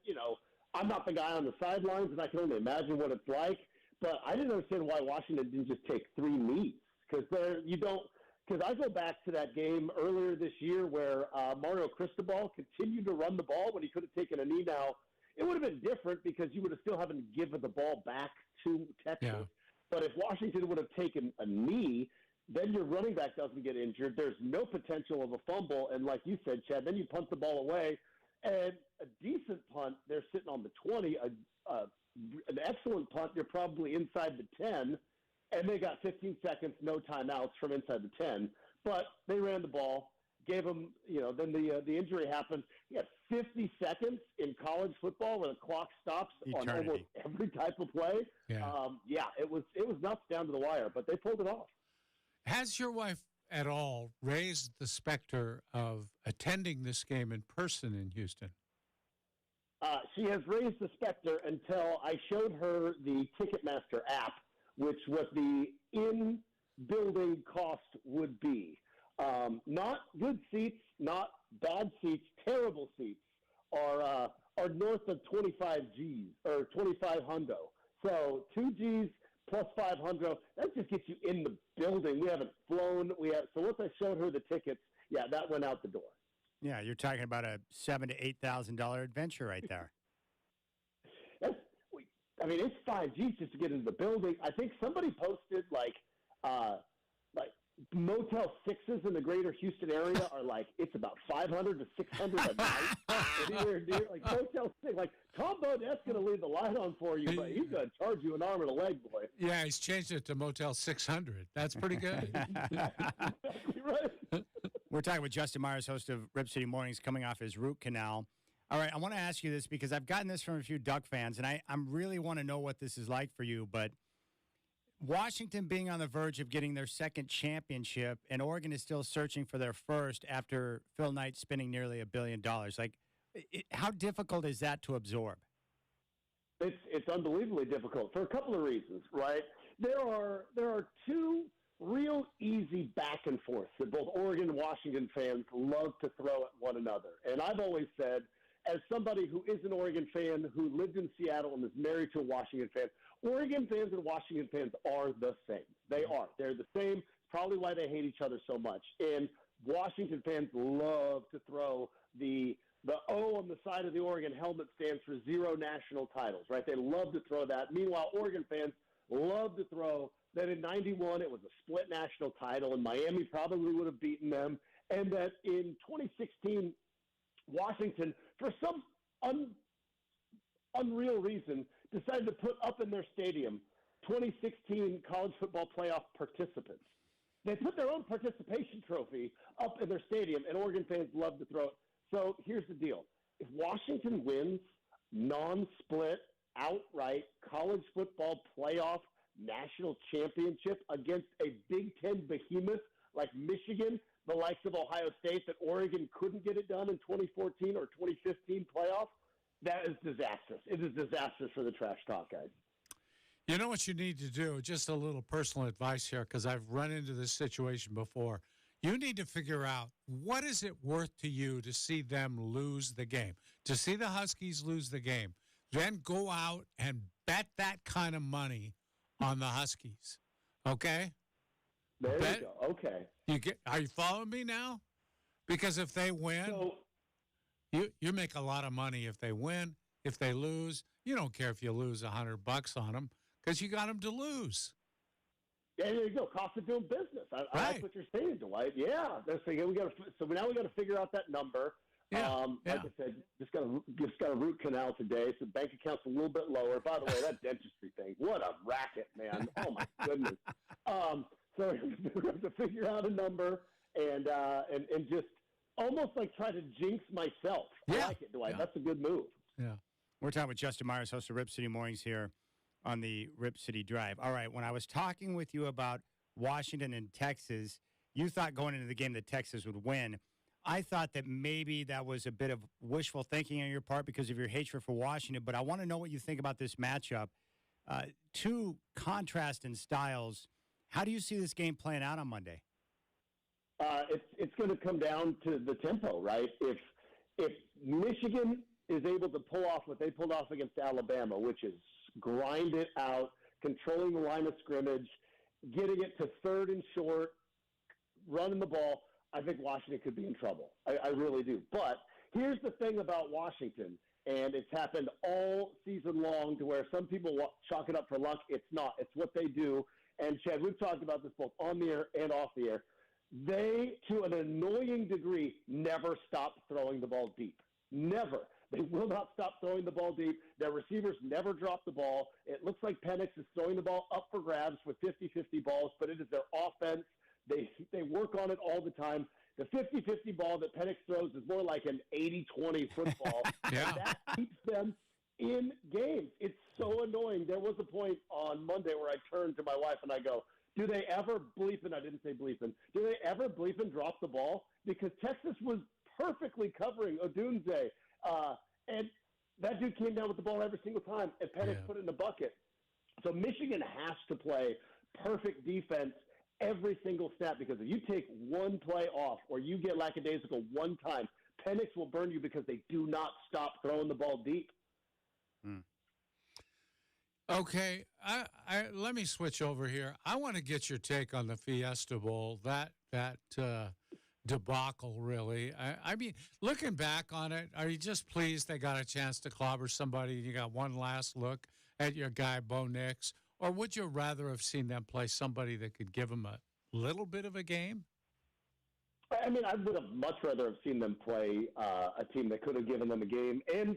S12: I'm not the guy on the sidelines, and I can only imagine what it's like. But I didn't understand why Washington didn't just take 3 knees because I go back to that game earlier this year where Mario Cristobal continued to run the ball when he could have taken a knee. Now, it would have been different because you would have still having to give the ball back to Texas. Yeah. But if Washington would have taken a knee, then your running back doesn't get injured. There's no potential of a fumble. And like you said, Chad, then you punt the ball away. And a decent punt, they're sitting on the 20. An excellent punt, you're probably inside the 10. And they got 15 seconds, no timeouts from inside the 10. But they ran the ball, gave them, then the injury happened. You had 50 seconds in college football where the clock stops on almost every type of play. Yeah, it was nuts down to the wire, but they pulled it off.
S4: Has your wife at all raised the specter of attending this game in person in Houston?
S12: She has raised the specter until I showed her the Ticketmaster app, which what the in-building cost would be. Not good seats, not bad seats, terrible seats are north of 25 G's or 25 hundo. So 2 G's plus 5 hundo, that just gets you in the building. We haven't flown. So once I showed her the tickets, yeah, that went out the door.
S2: Yeah, you're talking about a $7,000 to $8,000 adventure right there.
S12: It's 5 G's just to get into the building. I think somebody posted like Motel 6s in the greater Houston area are like, it's about 500 to 600 a night. Like Motel 6, like Tom Bodette's going to leave the light on for you, but he's going to charge you an arm and a leg, boy.
S4: Yeah, he's changed it to Motel 600. That's pretty good.
S12: Exactly right.
S2: We're talking with Justin Myers, host of Rip City Mornings, coming off his root canal. All right, I want to ask you this because I've gotten this from a few Duck fans, and I really want to know what this is like for you, but Washington being on the verge of getting their second championship, and Oregon is still searching for their first after Phil Knight spending nearly $1 billion. Like, how difficult is that to absorb?
S12: It's unbelievably difficult for a couple of reasons, right? There are 2 real easy back and forth that both Oregon and Washington fans love to throw at one another. And I've always said, as somebody who is an Oregon fan who lived in Seattle and is married to a Washington fan, Oregon fans and Washington fans are the same. They are. They're the same. It's probably why they hate each other so much. And Washington fans love to throw the O on the side of the Oregon helmet stands for 0 national titles, right? They love to throw that. Meanwhile, Oregon fans love to throw that in 91 it was a split national title and Miami probably would have beaten them, and that in 2016 Washington, for some unreal reason, decided to put up in their stadium 2016 college football playoff participants. They put their own participation trophy up in their stadium, and Oregon fans love to throw it. So here's the deal. If Washington wins non-split, outright college football playoff national championship against a Big Ten behemoth like Michigan, the likes of Ohio State, that Oregon couldn't get it done in 2014 or 2015 playoff, that is disastrous. It is disastrous for the trash talk guys.
S4: You know what you need to do? Just a little personal advice here, because I've run into this situation before. You need to figure out, what is it worth to you to see them lose the game, to see the Huskies lose the game? Then go out and bet that kind of money on the Huskies. Okay?
S12: There you go. Okay.
S4: Are you following me now? Because if they win, you make a lot of money if they win. If they lose, you don't care if you lose $100 on them because you got them to lose.
S12: Yeah, there you go. Cost of doing business. I like what you're saying, Dwight. Yeah, so now we got to figure out that number.
S4: Yeah,
S12: Like I said, just got a root canal today, so bank account's a little bit lower. By the way, that dentistry thing, what a racket, man! Oh my goodness. So we have to figure out a number and just almost like try to jinx myself. I like it, Dwight. That's a good move.
S4: Yeah.
S2: We're talking with Justin Myers, host of Rip City Mornings here on the Rip City Drive. All right, when I was talking with you about Washington and Texas, you thought going into the game that Texas would win. I thought that maybe that was a bit of wishful thinking on your part because of your hatred for Washington, but I want to know what you think about this matchup. Two contrast in styles. How do you see this game playing out on Monday?
S12: It's going to come down to the tempo, right? If Michigan is able to pull off what they pulled off against Alabama, which is grind it out, controlling the line of scrimmage, getting it to third and short, running the ball, I think Washington could be in trouble. I really do. But here's the thing about Washington, and it's happened all season long to where some people chalk it up for luck. It's not. It's what they do. And, Chad, we've talked about this both on the air and off the air. They, to an annoying degree, never stop throwing the ball deep. Never. They will not stop throwing the ball deep. Their receivers never drop the ball. It looks like Penix is throwing the ball up for grabs with 50-50 balls, but it is their offense. They work on it all the time. The 50-50 ball that Penix throws is more like an 80-20 football.
S4: Yeah.
S12: And that keeps them in games. It's so annoying. There was a point on Monday where I turned to my wife and I go, do they ever bleeping? I didn't say bleeping. Do they ever bleeping drop the ball? Because Texas was perfectly covering Odunze. And that dude came down with the ball every single time, and Penix put it in the bucket. So Michigan has to play perfect defense every single snap, because if you take one play off or you get lackadaisical one time, Penix will burn you because they do not stop throwing the ball deep.
S4: Okay, let me switch over here. I want to get your take on the Fiesta Bowl, that debacle, really. I mean, looking back on it, are you just pleased they got a chance to clobber somebody and you got one last look at your guy, Bo Nix? Or would you rather have seen them play somebody that could give them a little bit of a game?
S12: I mean, I would have much rather have seen them play a team that could have given them a game and,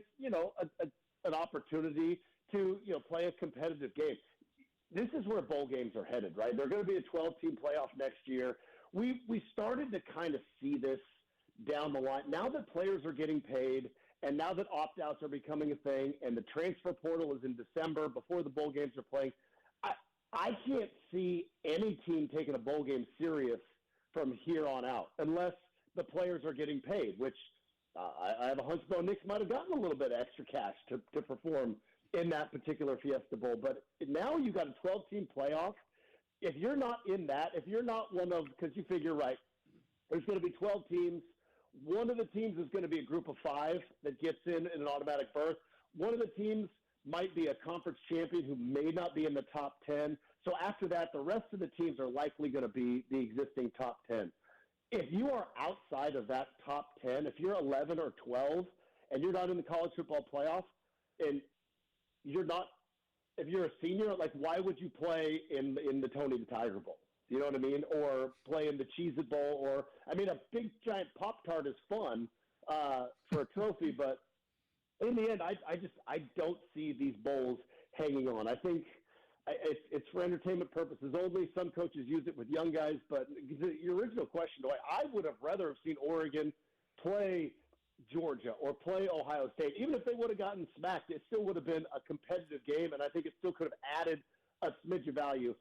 S12: an opportunity to, play a competitive game. This is where bowl games are headed, right? They're going to be a 12-team playoff next year. We started to kind of see this down the line. Now that players are getting paid and now that opt-outs are becoming a thing and the transfer portal is in December before the bowl games are playing, I can't see any team taking a bowl game serious from here on out unless the players are getting paid, which I have a hunch Bo Nix might have gotten a little bit of extra cash to perform in that particular Fiesta Bowl. But now you've got a 12-team playoff. If you're not in that, if you're not one of, because you figure, right, there's going to be 12 teams. One of the teams is going to be a group of 5 that gets in an automatic berth. One of the teams might be a conference champion who may not be in the top 10. So after that, the rest of the teams are likely going to be the existing top 10. If you are outside of that top 10, if you're 11 or 12 and you're not in the college football playoff and you're not, if you're a senior, like why would you play in the Tony the Tiger Bowl? You know what I mean? Or play in the Cheez-It Bowl, or, I mean, a big giant Pop-Tart is fun for a trophy, but in the end, I don't see these bowls hanging on. I think it's for entertainment purposes only. Some coaches use it with young guys, but your original question, I would have rather have seen Oregon play Georgia or play Ohio State. Even if they would have gotten smacked, it still would have been a competitive game, and I think it still could have added a smidge of value.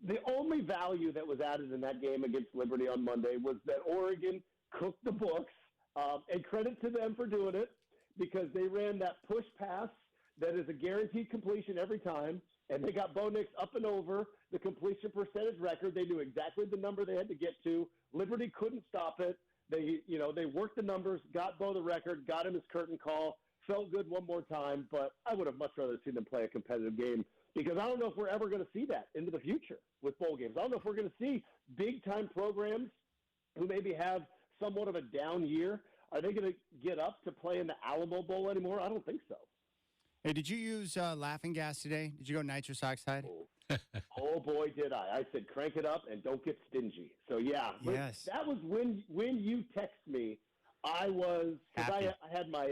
S12: The only value that was added in that game against Liberty on Monday was that Oregon cooked the books, and credit to them for doing it, because they ran that push pass that is a guaranteed completion every time, and they got Bo Nix up and over the completion percentage record. They knew exactly the number they had to get to. Liberty couldn't stop it. They worked the numbers, got Bo the record, got him his curtain call, felt good one more time, but I would have much rather seen them play a competitive game, because I don't know if we're ever going to see that into the future with bowl games. I don't know if we're going to see big-time programs who maybe have somewhat of a down year. Are they going to get up to play in the Alamo Bowl anymore? I don't think so.
S2: Hey, did you use laughing gas today? Did you go nitrous oxide?
S12: Oh boy, did I! I said crank it up and don't get stingy. So yeah,
S2: Yes.
S12: that was when you text me. I was because I had my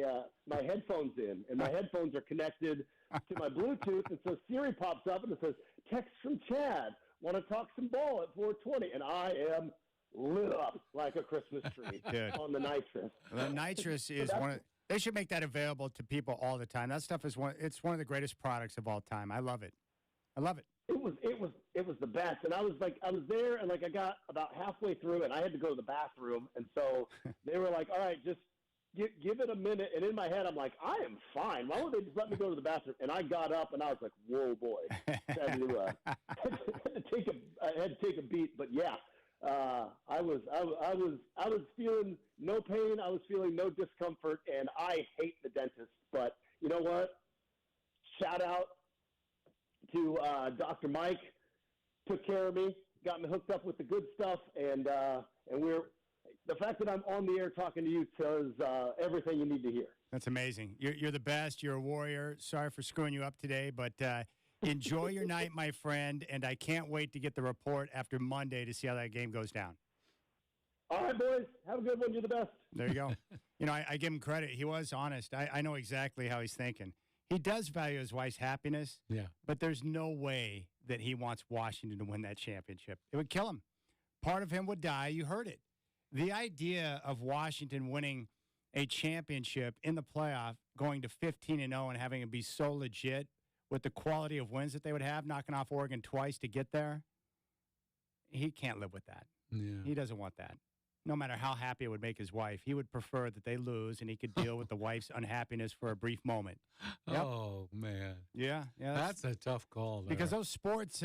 S12: my headphones in, and my headphones are connected to my Bluetooth, and so Siri pops up and it says text from Chad. Want to talk some ball at 4:20, and I am lit up like a Christmas tree on the nitrous.
S2: The nitrous is one of. They should make that available to people all the time. That stuff is it's one of the greatest products of all time. I love it. I love it.
S12: It was the best, and I was there, and like I got about halfway through, and I had to go to the bathroom, and so they were like, "All right, just give it a minute." And in my head, I'm like, "I am fine. Why won't they just let me go to the bathroom?" And I got up, and I was like, "Whoa, boy!" I had to take a beat, but yeah, I was feeling no pain, I was feeling no discomfort, and I hate the dentist. But you know what? Shout out to Dr. Mike, took care of me, got me hooked up with the good stuff, and the fact that I'm on the air talking to you tells everything you need to hear.
S2: That's amazing. You're the best. You're a warrior. Sorry for screwing you up today, but enjoy your night, my friend, and I can't wait to get the report after Monday to see how that game goes down.
S12: All right, boys. Have a good one. You're the best.
S2: There you go. I give him credit. He was honest. I know exactly how he's thinking. He does value his wife's happiness, but there's no way that he wants Washington to win that championship. It would kill him. Part of him would die. You heard it. The idea of Washington winning a championship in the playoff, going to 15-0 and having it be so legit with the quality of wins that they would have, knocking off Oregon twice to get there, he can't live with that.
S4: Yeah.
S2: He doesn't want that. No matter how happy it would make his wife, he would prefer that they lose and he could deal with the wife's unhappiness for a brief moment. Yep.
S4: Oh, man.
S2: Yeah.
S4: That's a tough call there.
S2: Because those sports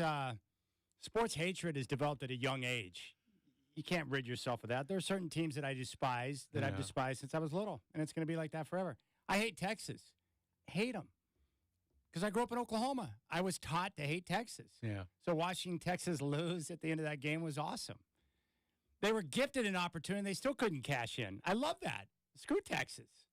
S2: hatred is developed at a young age. You can't rid yourself of that. There are certain teams that I despise, that I've despised since I was little, and it's going to be like that forever. I hate Texas. Hate them. Because I grew up in Oklahoma. I was taught to hate Texas.
S4: Yeah.
S2: So watching Texas lose at the end of that game was awesome. They were gifted an opportunity. They still couldn't cash in. I love that. Screw Texas.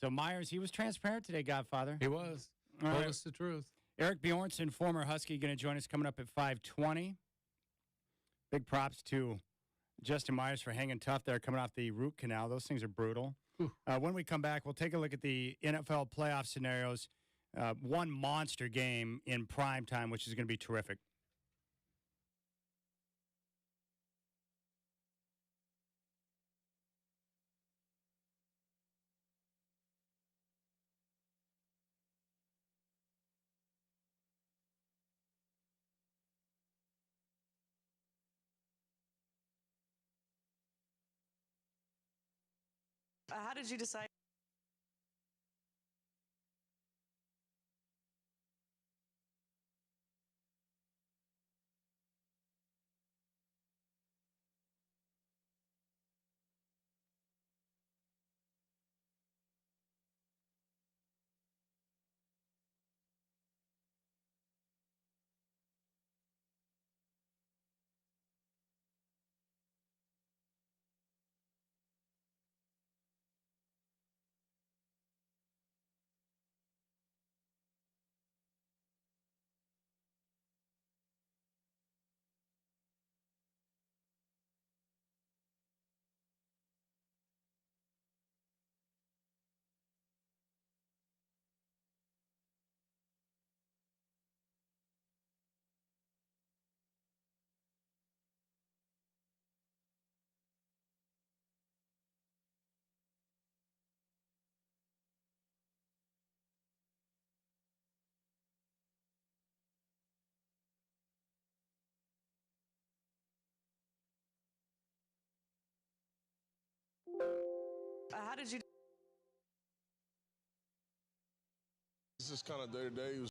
S2: So Myers, he was transparent today, Godfather.
S4: He was. Told us the truth.
S2: Eric Bjornsson, former Husky, going to join us coming up at 5:20. Big props to Justin Myers for hanging tough there coming off the root canal. Those things are brutal. When we come back, we'll take a look at the NFL playoff scenarios. One monster game in prime time, which is going to be terrific.
S13: How did you decide? How did you?
S14: This is kind of day to day.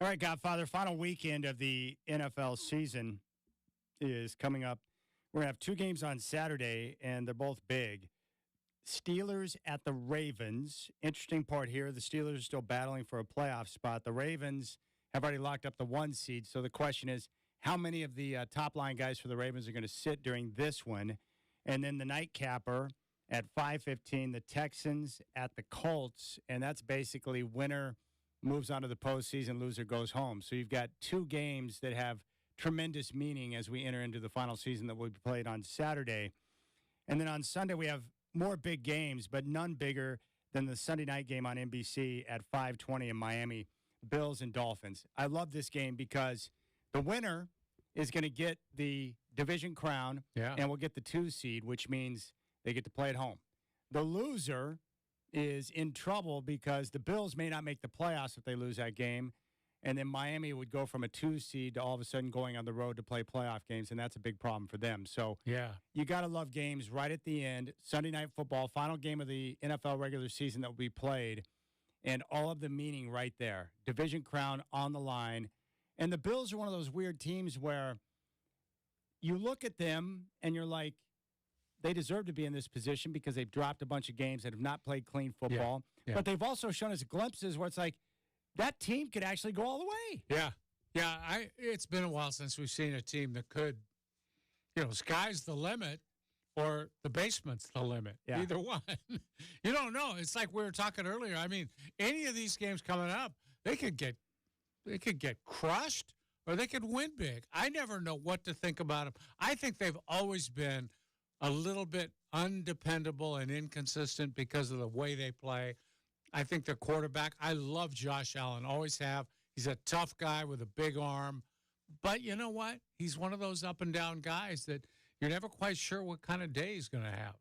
S2: All right, Godfather, final weekend of the NFL season is coming up. We're going to have 2 games on Saturday, and they're both big. Steelers at the Ravens. Interesting part here, the Steelers are still battling for a playoff spot. The Ravens have already locked up the 1 seed, so the question is, how many of the top-line guys for the Ravens are going to sit during this one? And then the nightcapper at 5:15, the Texans at the Colts, and that's basically winner moves on to the postseason, loser goes home. So you've got 2 games that have tremendous meaning as we enter into the final season that will be played on Saturday. And then on Sunday, we have more big games, but none bigger than the Sunday night game on NBC at 5:20 in Miami, Bills and Dolphins. I love this game because the winner is going to get the division crown and will get the 2 seed, which means they get to play at home. The loser is in trouble because the Bills may not make the playoffs if they lose that game, and then Miami would go from a 2 seed to all of a sudden going on the road to play playoff games, and that's a big problem for them. So you got to love games right at the end. Sunday Night Football, final game of the NFL regular season that will be played, and all of the meaning right there. Division crown on the line. And the Bills are one of those weird teams where you look at them and you're like, they deserve to be in this position because they've dropped a bunch of games that have not played clean football. But they've also shown us glimpses where it's like, that team could actually go all the way.
S4: It's been a while since we've seen a team that could, sky's the limit or the basement's the limit. Either one. You don't know. It's like we were talking earlier. I mean, any of these games coming up, they could get crushed or they could win big. I never know what to think about them. I think they've always been a little bit undependable and inconsistent because of the way they play. I think their quarterback, I love Josh Allen, always have. He's a tough guy with a big arm. But you know what? He's one of those up and down guys that you're never quite sure what kind of day he's going to have.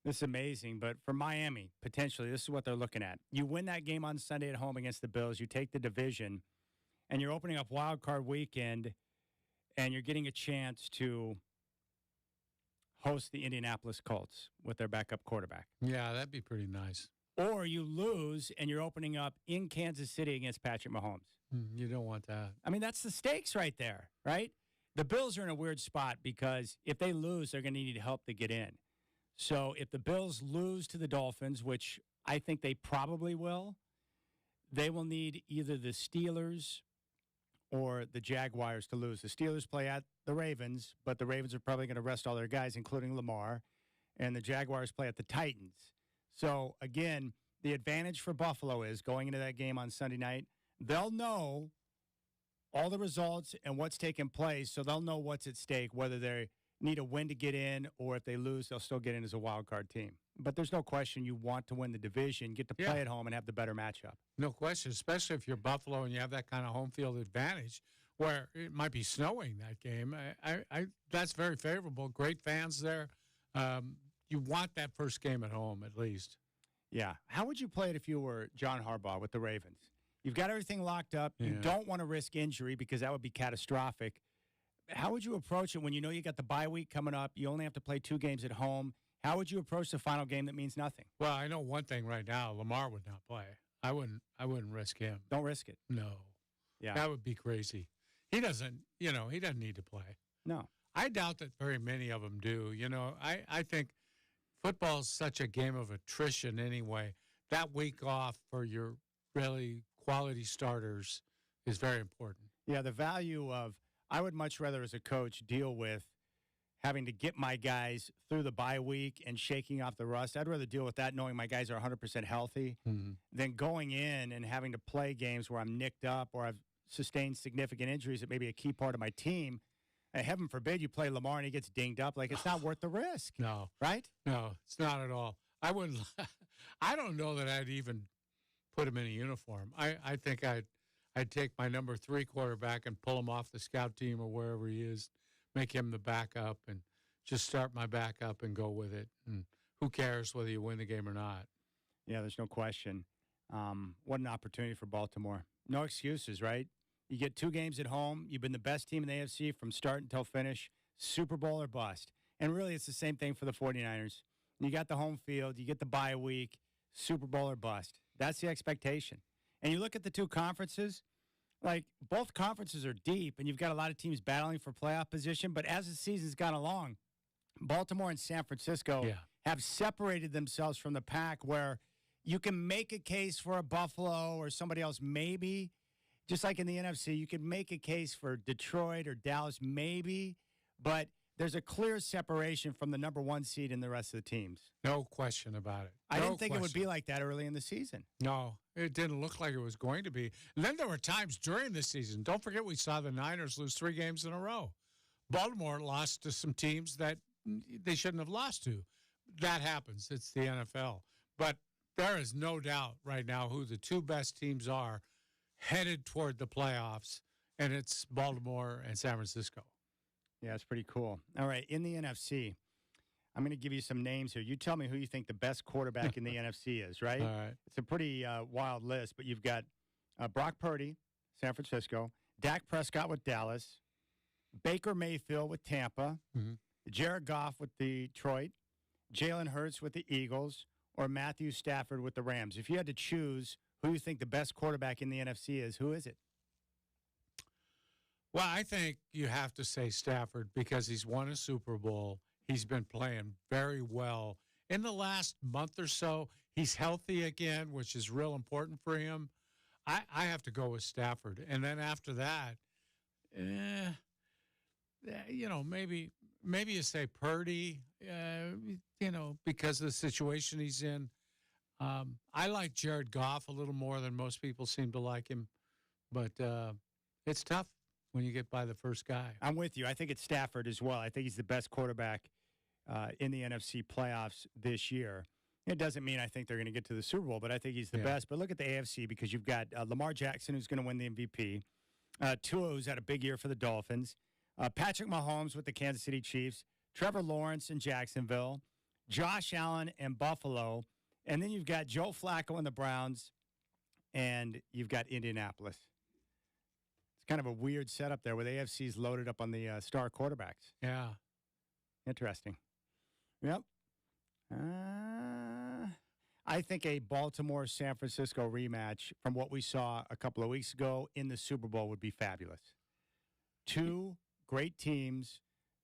S2: This is amazing, but for Miami, potentially, this is what they're looking at. You win that game on Sunday at home against the Bills, you take the division, and you're opening up Wild Card Weekend, and you're getting a chance to host the Indianapolis Colts with their backup quarterback.
S4: Yeah, that'd be pretty nice.
S2: Or you lose, and you're opening up in Kansas City against Patrick Mahomes.
S4: You don't want that.
S2: I mean, that's the stakes right there, right? The Bills are in a weird spot because if they lose, they're going to need help to get in. So if the Bills lose to the Dolphins, which I think they probably will, they will need either the Steelers or the Jaguars to lose. The Steelers play at the Ravens, but the Ravens are probably going to rest all their guys, including Lamar, and the Jaguars play at the Titans. So, again, the advantage for Buffalo is going into that game on Sunday night, they'll know all the results and what's taking place, so they'll know what's at stake, whether they need a win to get in or if they lose, they'll still get in as a wild card team. But there's no question you want to win the division, get to play at home, and have the better matchup.
S4: No question, especially if you're Buffalo and you have that kind of home field advantage where it might be snowing that game. That's very favorable. Great fans there. You want that first game at home at least.
S2: Yeah. How would you play it if you were John Harbaugh with the Ravens? You've got everything locked up. You don't want to risk injury because that would be catastrophic. How would you approach it when you know you got the bye week coming up? You only have to play 2 games at home. How would you approach the final game that means nothing?
S4: Well, I know one thing right now. Lamar would not play. I wouldn't risk him.
S2: Don't risk it.
S4: No.
S2: Yeah.
S4: That would be crazy. He doesn't need to play.
S2: No.
S4: I doubt that very many of them do. I think football is such a game of attrition anyway. That week off for your really quality starters is very important.
S2: Yeah, the value of, I would much rather as a coach deal with having to get my guys through the bye week and shaking off the rust. I'd rather deal with that knowing my guys are 100% healthy than going in and having to play games where I'm nicked up or I've sustained significant injuries that may be a key part of my team. And heaven forbid you play Lamar and he gets dinged up. Like, it's not worth the risk.
S4: No.
S2: Right?
S4: No, it's not at all. I wouldn't. I don't know that I'd even put him in a uniform. I think I'd take my number 3 quarterback and pull him off the scout team or wherever he is, make him the backup, and just start my backup and go with it. And who cares whether you win the game or not?
S2: Yeah, there's no question. What an opportunity for Baltimore. No excuses, right? You get 2 games at home. You've been the best team in the AFC from start until finish. Super Bowl or bust. And really, it's the same thing for the 49ers. You got the home field. You get the bye week. Super Bowl or bust. That's the expectation. And you look at the 2 conferences, like both conferences are deep, and you've got a lot of teams battling for playoff position. But as the season's gone along, Baltimore and San Francisco have separated themselves from the pack, where you can make a case for a Buffalo or somebody else, maybe. Just like in the NFC, you could make a case for Detroit or Dallas, maybe, but there's a clear separation from the number one seed and the rest of the teams.
S4: No question about it.
S2: I didn't think it would be like that early in the season.
S4: No, it didn't look like it was going to be. And then there were times during the season. Don't forget, we saw the Niners lose 3 games in a row. Baltimore lost to some teams that they shouldn't have lost to. That happens. It's the NFL. But there is no doubt right now who the 2 best teams are headed toward the playoffs, and it's Baltimore and San Francisco.
S2: Yeah, it's pretty cool. All right, in the NFC, I'm going to give you some names here. You tell me who you think the best quarterback in the NFC is, right?
S4: All right.
S2: It's a pretty wild list, but you've got Brock Purdy, San Francisco, Dak Prescott with Dallas, Baker Mayfield with Tampa, Jared Goff with Detroit, Jalen Hurts with the Eagles, or Matthew Stafford with the Rams. If you had to choose who you think the best quarterback in the NFC is, who is it?
S4: Well, I think you have to say Stafford because he's won a Super Bowl. He's been playing very well. In the last month or so, he's healthy again, which is real important for him. I have to go with Stafford. And then after that, maybe you say Purdy, because of the situation he's in. I like Jared Goff a little more than most people seem to like him, but it's tough when you get by the first guy.
S2: I'm with you. I think it's Stafford as well. I think he's the best quarterback in the NFC playoffs this year. It doesn't mean I think they're going to get to the Super Bowl, but I think he's the best. But look at the AFC because you've got Lamar Jackson, who's going to win the MVP. Tua, who's had a big year for the Dolphins. Patrick Mahomes with the Kansas City Chiefs. Trevor Lawrence in Jacksonville. Josh Allen in Buffalo. And then you've got Joe Flacco in the Browns, and you've got Indianapolis. It's kind of a weird setup there where the AFC's loaded up on the star quarterbacks.
S4: Yeah.
S2: Interesting. Yep. I think a Baltimore-San Francisco rematch from what we saw a couple of weeks ago in the Super Bowl would be fabulous. 2 great teams,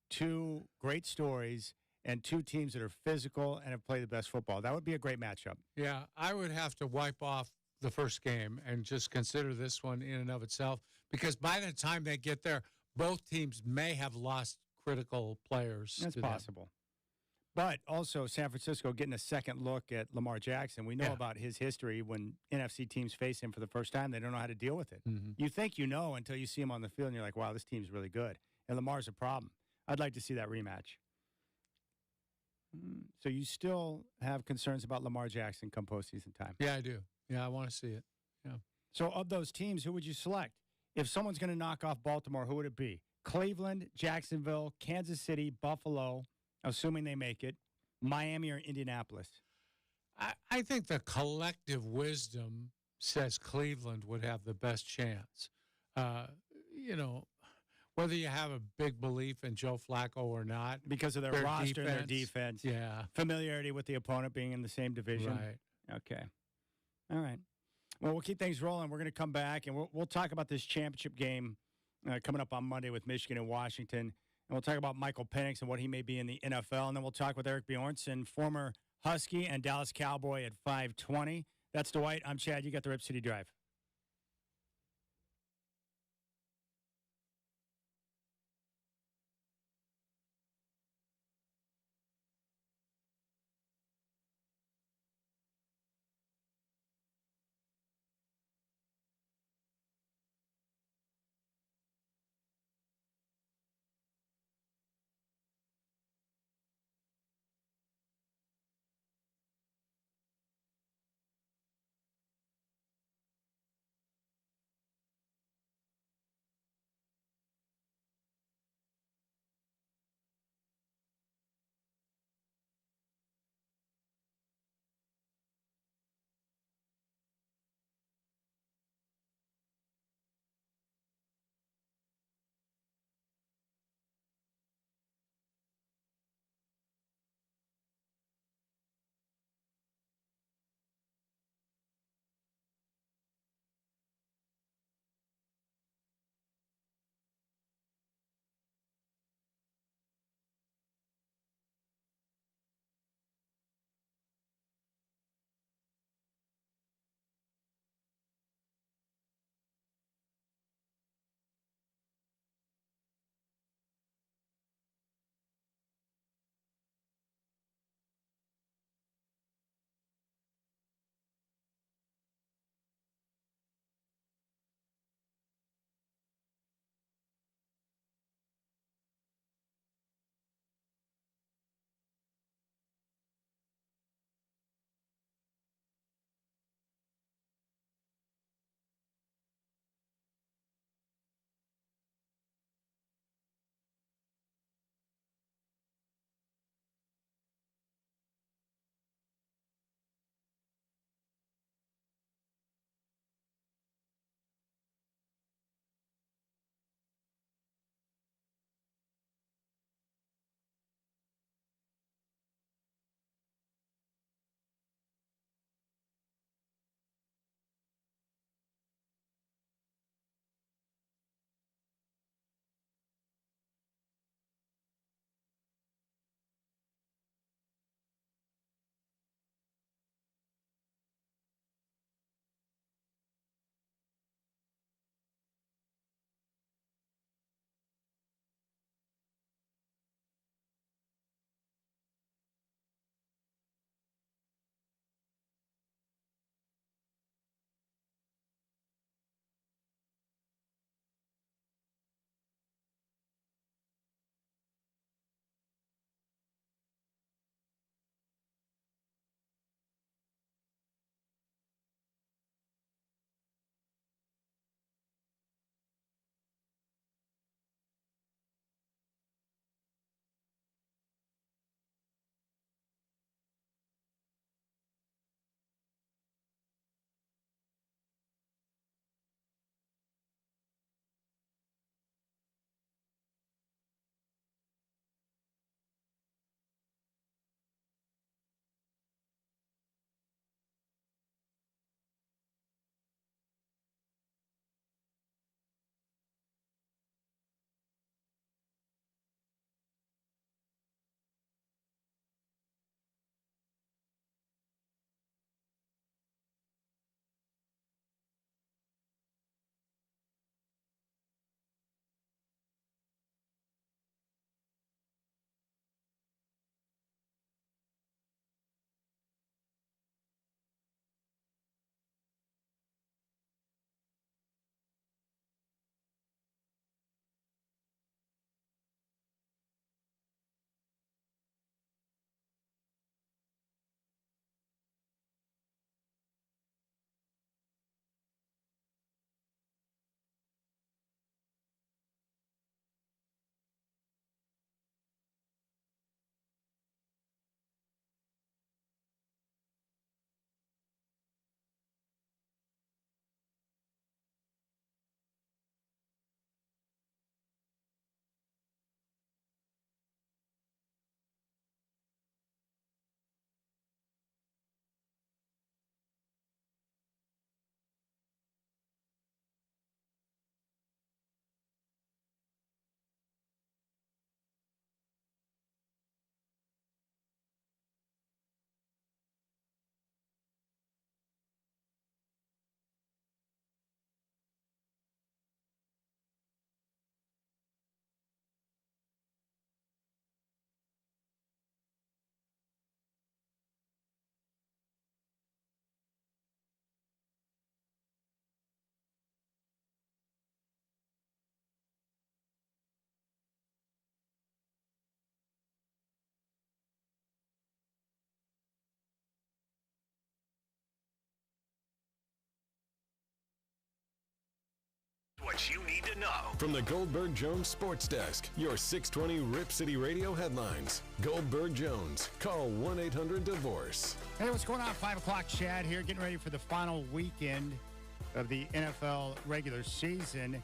S2: 2 great stories, and 2 teams that are physical and have played the best football. That would be a great matchup.
S4: Yeah, I would have to wipe off the first game and just consider this one in and of itself because by the time they get there, both teams may have lost critical players.
S2: That's possible. But also San Francisco getting a second look at Lamar Jackson. We know about his history when NFC teams face him for the first time. They don't know how to deal with it. You think you know until you see him on the field and you're like, wow, this team's really good. And Lamar's a problem. I'd like to see that rematch. So you still have concerns about Lamar Jackson come postseason time?
S4: Yeah, I do. Yeah, I want to see it. Yeah.
S2: So of those teams, who would you select? If someone's going to knock off Baltimore, who would it be? Cleveland, Jacksonville, Kansas City, Buffalo, assuming they make it, Miami or Indianapolis?
S4: I think the collective wisdom says Cleveland would have the best chance. Whether you have a big belief in Joe Flacco or not.
S2: Because of their roster and their defense.
S4: Yeah.
S2: Familiarity with the opponent being in the same division.
S4: Right.
S2: Okay. All right. Well, we'll keep things rolling. We're going to come back, and we'll talk about this championship game coming up on Monday with Michigan and Washington. And we'll talk about Michael Penix and what he may be in the NFL. And then we'll talk with Eric Bjornson, former Husky and Dallas Cowboy at 5:20. That's Dwight. I'm Chad. You got the Rip City Drive.
S3: to know. From the Goldberg Jones Sports Desk, your 620 Rip City Radio headlines. Goldberg Jones. Call 1-800-DIVORCE.
S2: Hey, what's going on? 5 o'clock, Chad here, getting ready for the final weekend of the NFL regular season.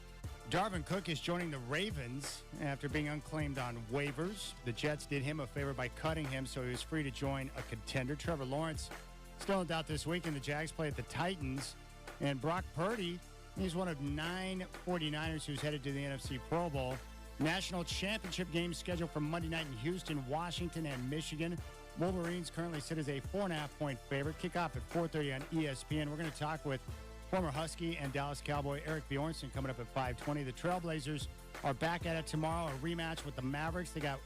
S2: Darvin Cook is joining the Ravens after being unclaimed on waivers. The Jets did him a favor by cutting him, so he was free to join a contender. Trevor Lawrence still in doubt this weekend. The Jags play at the Titans. And Brock Purdy, he's one of 9 49ers who's headed to the NFC Pro Bowl. National championship game scheduled for Monday night in Houston, Washington, and Michigan. Wolverines currently sit as a 4.5-point favorite. Kickoff at 4:30 on ESPN. We're going to talk with former Husky and Dallas Cowboy Eric Bjornson coming up at 5:20. The Trailblazers are back at it tomorrow, a rematch with the Mavericks. They got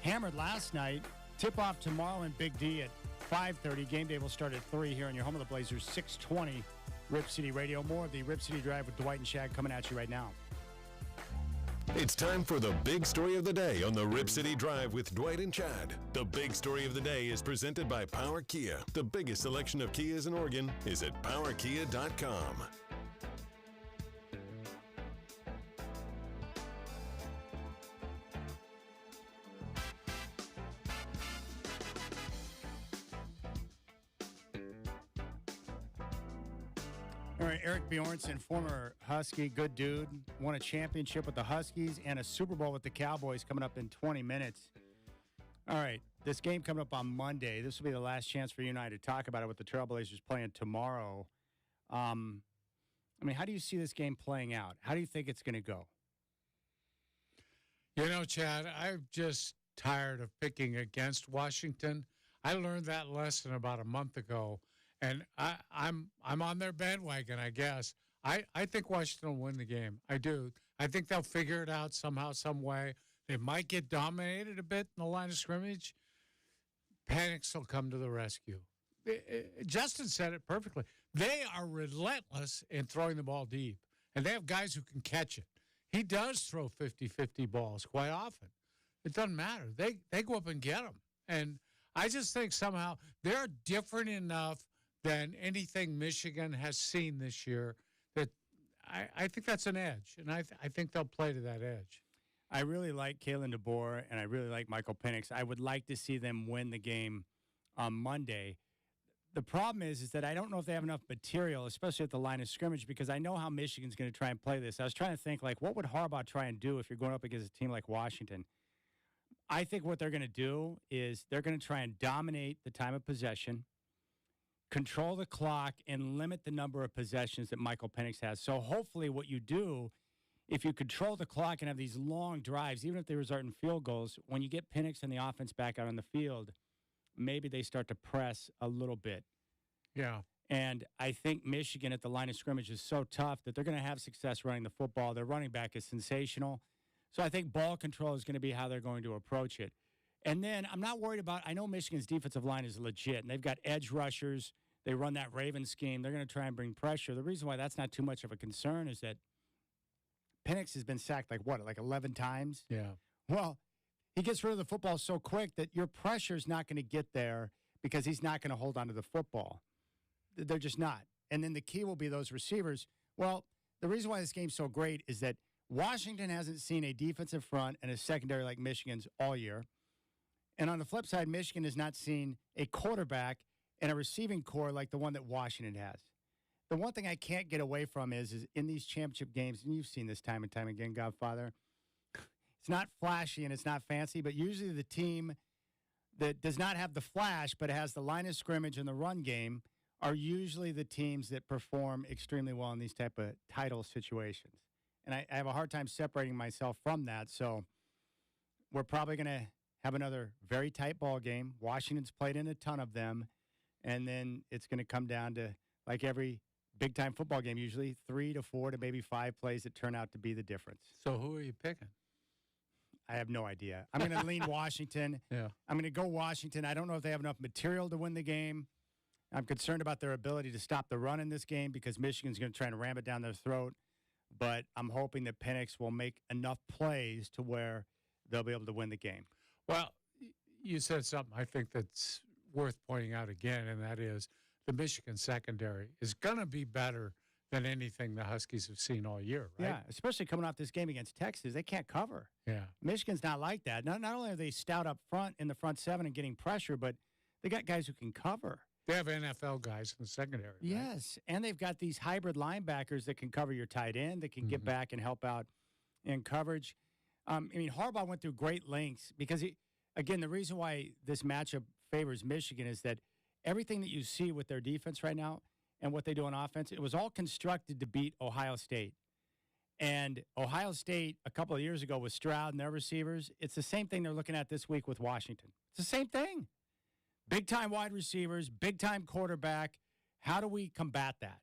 S2: hammered last night. Tip-off tomorrow in Big D at 5:30. Game day will start at 3 here on your home of the Blazers, 620 Rip City Radio. More of the Rip City Drive with Dwight and Chad coming at you right now.
S3: It's time for the big story of the day on the Rip City Drive with Dwight and Chad. The big story of the day is presented by Power Kia. The biggest selection of Kias in Oregon is at powerkia.com.
S2: All right, Eric Bjornson, former Husky, good dude, won a championship with the Huskies and a Super Bowl with the Cowboys coming up in 20 minutes. All right, this game coming up on Monday. This will be the last chance for you and I to talk about it with the Trailblazers playing tomorrow. I mean, how do you see this game playing out? How do you think it's going to go?
S4: You know, Chad, I'm just tired of picking against Washington. I learned that lesson about a month ago. And I'm on their bandwagon, I guess. I think Washington will win the game. I do. I think they'll figure it out somehow, some way. They might get dominated a bit in the line of scrimmage. Panics will come to the rescue. Justin said it perfectly. They are relentless in throwing the ball deep, and they have guys who can catch it. He does throw 50-50 balls quite often. It doesn't matter. They go up and get them. And I just think somehow they're different enough than anything Michigan has seen this year that I think that's an edge, and I think they'll play to that edge.
S2: I really like Kalen DeBoer, and I really like Michael Penix. I would like to see them win the game on Monday. The problem is that I don't know if they have enough material, especially at the line of scrimmage, because I know how Michigan's going to try and play this. I was trying to think, like, what would Harbaugh try and do if you're going up against a team like Washington? I think what they're going to do is they're going to try and dominate the time of possession, control the clock, and limit the number of possessions that Michael Penix has. So hopefully what you do, if you control the clock and have these long drives, even if they result in field goals, when you get Penix and the offense back out on the field, maybe they start to press a little bit.
S4: Yeah.
S2: And I think Michigan at the line of scrimmage is so tough that they're going to have success running the football. Their running back is sensational. So I think ball control is going to be how they're going to approach it. And then I'm not worried about, I know Michigan's defensive line is legit, and they've got edge rushers. They run that Ravens scheme. They're going to try and bring pressure. The reason why that's not too much of a concern is that Penix has been sacked like 11 times?
S4: Yeah.
S2: Well, he gets rid of the football so quick that your pressure's not going to get there because he's not going to hold on to the football. They're just not. And then the key will be those receivers. Well, the reason why this game's so great is that Washington hasn't seen a defensive front and a secondary like Michigan's all year. And on the flip side, Michigan has not seen a quarterback and a receiving core like the one that Washington has. The one thing I can't get away from is in these championship games, and you've seen this time and time again, Godfather, it's not flashy and it's not fancy, but usually the team that does not have the flash but has the line of scrimmage and the run game are usually the teams that perform extremely well in these type of title situations. And I have a hard time separating myself from that, so we're probably going to have another very tight ball game. Washington's played in a ton of them. And then it's going to come down to, like every big-time football game, usually 3 to 4 to maybe 5 plays that turn out to be the difference.
S4: So who are you picking?
S2: I have no idea. I'm going to lean Washington.
S4: Yeah.
S2: I'm going to go Washington. I don't know if they have enough material to win the game. I'm concerned about their ability to stop the run in this game because Michigan's going to try and ram it down their throat. But I'm hoping that Penix will make enough plays to where they'll be able to win the game.
S4: Well, you said something I think that's worth pointing out again, and that is the Michigan secondary is going to be better than anything the Huskies have seen all year, right?
S2: Yeah, especially coming off this game against Texas. They can't cover.
S4: Yeah.
S2: Michigan's not like that. Not only are they stout up front in the front seven and getting pressure, but they got guys who can cover.
S4: They have NFL guys in the secondary. Right?
S2: Yes, and they've got these hybrid linebackers that can cover your tight end, that can get back and help out in coverage. I mean, Harbaugh went through great lengths because, again, the reason why this matchup favors Michigan is that everything that you see with their defense right now and what they do on offense, it was all constructed to beat Ohio State. And Ohio State, a couple of years ago with Stroud and their receivers, it's the same thing they're looking at this week with Washington. It's the same thing. Big-time wide receivers, big-time quarterback. How do we combat that?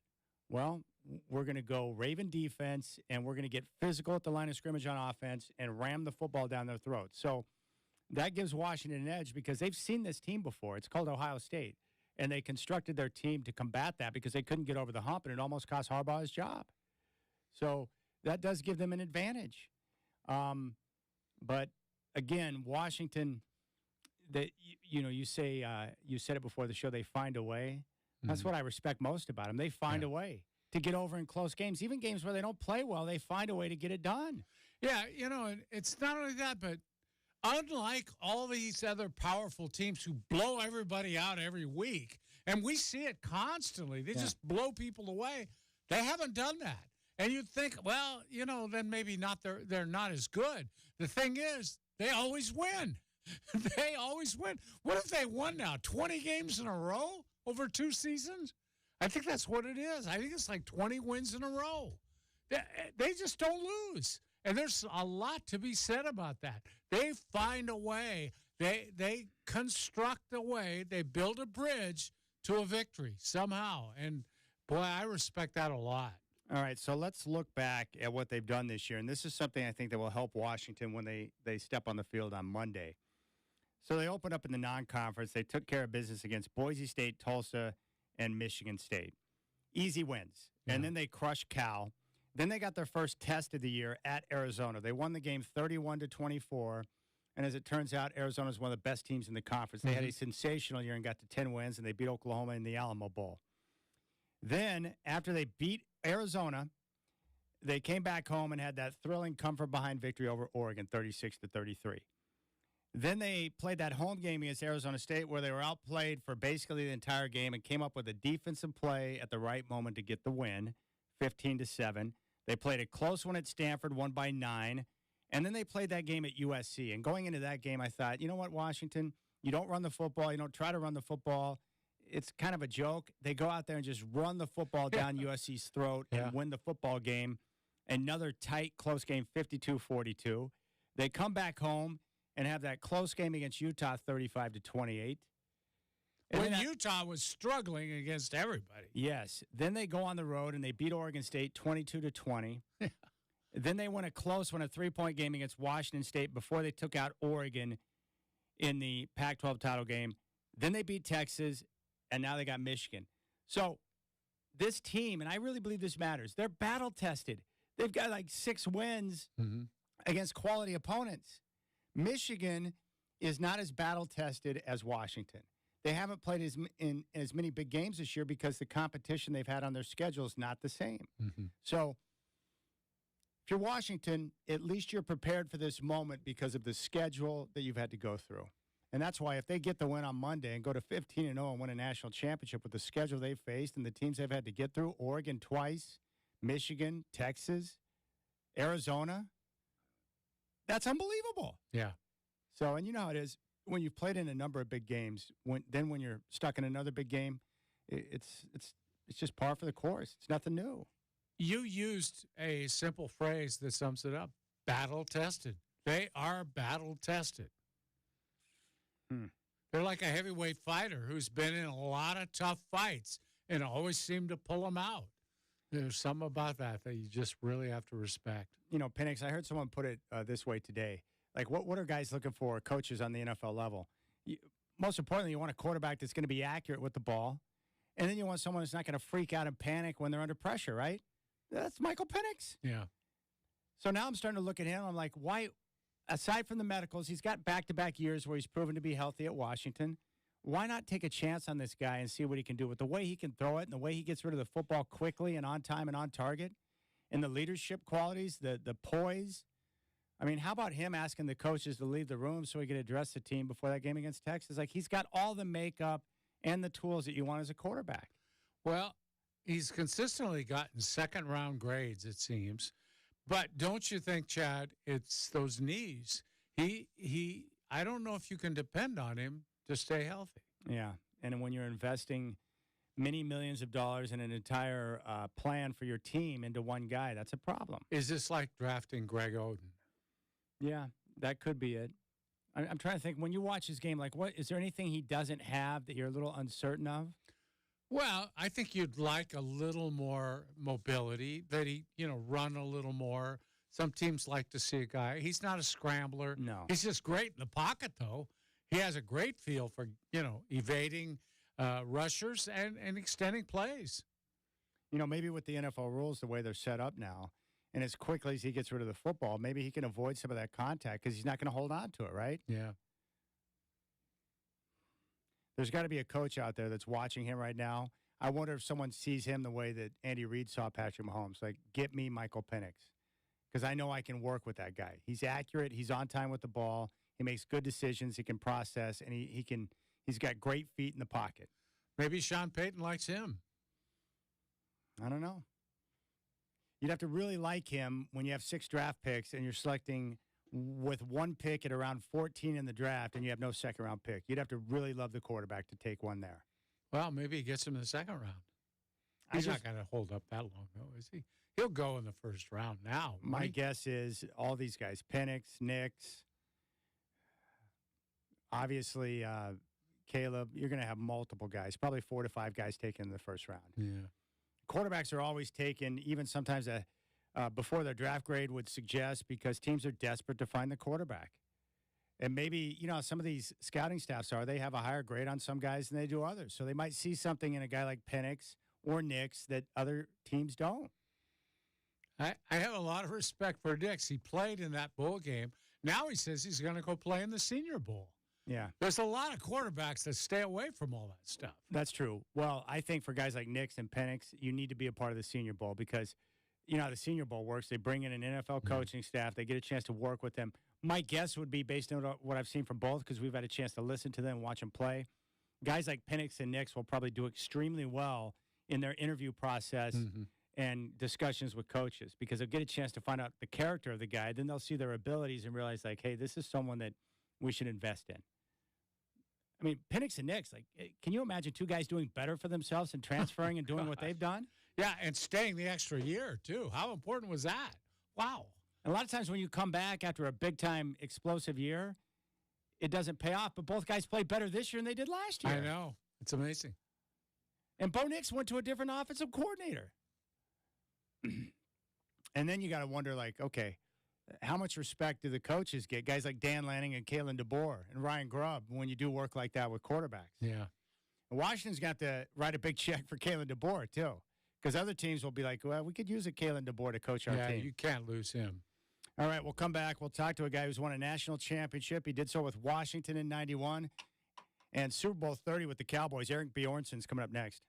S2: Well, we're going to go Raven defense, and we're going to get physical at the line of scrimmage on offense and ram the football down their throats. So that gives Washington an edge because they've seen this team before. It's called Ohio State, and they constructed their team to combat that because they couldn't get over the hump, and it almost cost Harbaugh his job. So that does give them an advantage. But, again, Washington – that you say you said it before the show, they find a way. That's what I respect most about them. They find a way to get over in close games, even games where they don't play well. They find a way to get it done.
S4: Yeah, it's not only that, but unlike all these other powerful teams who blow everybody out every week, and we see it constantly, they just blow people away. They haven't done that, and you'd think, well, then maybe not. They're not as good. The thing is, they always win. They always win. What if they won now? 20 games in a row over 2 seasons? I think that's what it is. I think it's like 20 wins in a row. They just don't lose. And there's a lot to be said about that. They find a way. They construct a way. They build a bridge to a victory somehow. And, boy, I respect that a lot.
S2: All right, so let's look back at what they've done this year. And this is something I think that will help Washington when they step on the field on Monday. So they opened up in the non-conference. They took care of business against Boise State, Tulsa, and Michigan State. Easy wins. Yeah. And then they crushed Cal. Then they got their first test of the year at Arizona. They won the game 31-24. And as it turns out, Arizona is one of the best teams in the conference. They had a sensational year and got to 10 wins, and they beat Oklahoma in the Alamo Bowl. Then, after they beat Arizona, they came back home and had that thrilling comfort-behind victory over Oregon, 36-33. Then they played that home game against Arizona State where they were outplayed for basically the entire game and came up with a defensive play at the right moment to get the win, 15-7. They played a close one at Stanford, won by 9. And then they played that game at USC. And going into that game, I thought, you know what, Washington? You don't run the football. You don't try to run the football. It's kind of a joke. They go out there and just run the football down USC's throat and win the football game. Another tight, close game, 52-42. They come back home and have that close game against Utah, 35-28.
S4: When Utah was struggling against everybody.
S2: Yes. Then they go on the road and they beat Oregon State 22-20. Then they win a close one, a 3-point game against Washington State before they took out Oregon in the Pac-12 title game. Then they beat Texas, and now they got Michigan. So this team, and I really believe this matters, they're battle-tested. They've got like 6 wins against quality opponents. Michigan is not as battle-tested as Washington. They haven't played in as many big games this year because the competition they've had on their schedule is not the same. So if you're Washington, at least you're prepared for this moment because of the schedule that you've had to go through. And that's why if they get the win on Monday and go to 15-0 and win a national championship with the schedule they've faced and the teams they've had to get through, Oregon twice, Michigan, Texas, Arizona, that's unbelievable.
S4: Yeah.
S2: So, and you know how it is when you've played in a number of big games, when you're stuck in another big game, it's just par for the course. It's nothing new.
S4: You used a simple phrase that sums it up. Battle-tested. They are battle-tested. They're like a heavyweight fighter who's been in a lot of tough fights and always seem to pull them out. There's something about that you just really have to respect.
S2: You know, Penix, I heard someone put it this way today. Like, what are guys looking for, coaches on the NFL level? Most importantly, you want a quarterback that's going to be accurate with the ball. And then you want someone who's not going to freak out and panic when they're under pressure, right? That's Michael Penix.
S4: Yeah.
S2: So now I'm starting to look at him. I'm like, why, aside from the medicals, he's got back-to-back years where he's proven to be healthy at Washington. Why not take a chance on this guy and see what he can do with the way he can throw it and the way he gets rid of the football quickly and on time and on target and the leadership qualities, the poise? I mean, how about him asking the coaches to leave the room so he could address the team before that game against Texas? Like, he's got all the makeup and the tools that you want as a quarterback.
S4: Well, he's consistently gotten second-round grades, it seems. But don't you think, Chad, it's those knees? I don't know if you can depend on him to stay healthy.
S2: Yeah, and when you're investing many millions of dollars in an entire plan for your team into one guy, that's a problem.
S4: Is this like drafting Greg Oden?
S2: Yeah, that could be it. I'm trying to think. When you watch his game, like, what is there anything he doesn't have that you're a little uncertain of?
S4: Well, I think you'd like a little more mobility, that he, run a little more. Some teams like to see a guy. He's not a scrambler.
S2: No.
S4: He's just great in the pocket, though. He has a great feel for, evading rushers and extending plays.
S2: Maybe with the NFL rules, the way they're set up now, and as quickly as he gets rid of the football, maybe he can avoid some of that contact because he's not going to hold on to it, right?
S4: Yeah.
S2: There's got to be a coach out there that's watching him right now. I wonder if someone sees him the way that Andy Reid saw Patrick Mahomes. Like, get me Michael Penix, because I know I can work with that guy. He's accurate. He's on time with the ball. He makes good decisions. He can process, and he's got great feet in the pocket.
S4: Maybe Sean Payton likes him.
S2: I don't know. You'd have to really like him when you have 6 draft picks and you're selecting with 1 pick at around 14 in the draft and you have no second-round pick. You'd have to really love the quarterback to take one there.
S4: Well, maybe he gets him in the second round. He's not going to hold up that long, though, is he? He'll go in the first round now.
S2: My guess is all these guys, Penix, Nix, obviously Caleb, you're going to have multiple guys, probably 4 to 5 guys taken in the first round.
S4: Yeah.
S2: Quarterbacks are always taken, even sometimes before their draft grade would suggest, because teams are desperate to find the quarterback. And maybe, some of these scouting staffs they have a higher grade on some guys than they do others. So they might see something in a guy like Penix or Nix that other teams don't.
S4: I have a lot of respect for Nix. He played in that bowl game. Now he says he's going to go play in the Senior Bowl.
S2: Yeah.
S4: There's a lot of quarterbacks that stay away from all that stuff.
S2: That's true. Well, I think for guys like Nix and Penix, you need to be a part of the Senior Bowl because, how the Senior Bowl works. They bring in an NFL coaching staff. They get a chance to work with them. My guess would be, based on what I've seen from both, because we've had a chance to listen to them and watch them play, guys like Penix and Nix will probably do extremely well in their interview process and discussions with coaches because they'll get a chance to find out the character of the guy. Then they'll see their abilities and realize, like, hey, this is someone that we should invest in. I mean, Penix and Nix, like, can you imagine 2 guys doing better for themselves and transferring and doing what they've done?
S4: Yeah, and staying the extra year, too. How important was that? Wow.
S2: And a lot of times when you come back after a big-time explosive year, it doesn't pay off. But both guys played better this year than they did last year.
S4: I know. It's amazing.
S2: And Bo Nix went to a different offensive coordinator. And then you got to wonder, like, okay, how much respect do the coaches get? Guys like Dan Lanning and Kalen DeBoer and Ryan Grubb when you do work like that with quarterbacks.
S4: Yeah.
S2: And Washington's got to write a big check for Kalen DeBoer, too. Because other teams will be like, well, we could use a Kalen DeBoer to coach our team.
S4: Yeah, you can't lose him.
S2: All right, we'll come back. We'll talk to a guy who's won a national championship. He did so with Washington in 91 and Super Bowl 30 with the Cowboys. Eric Bjornson's coming up next.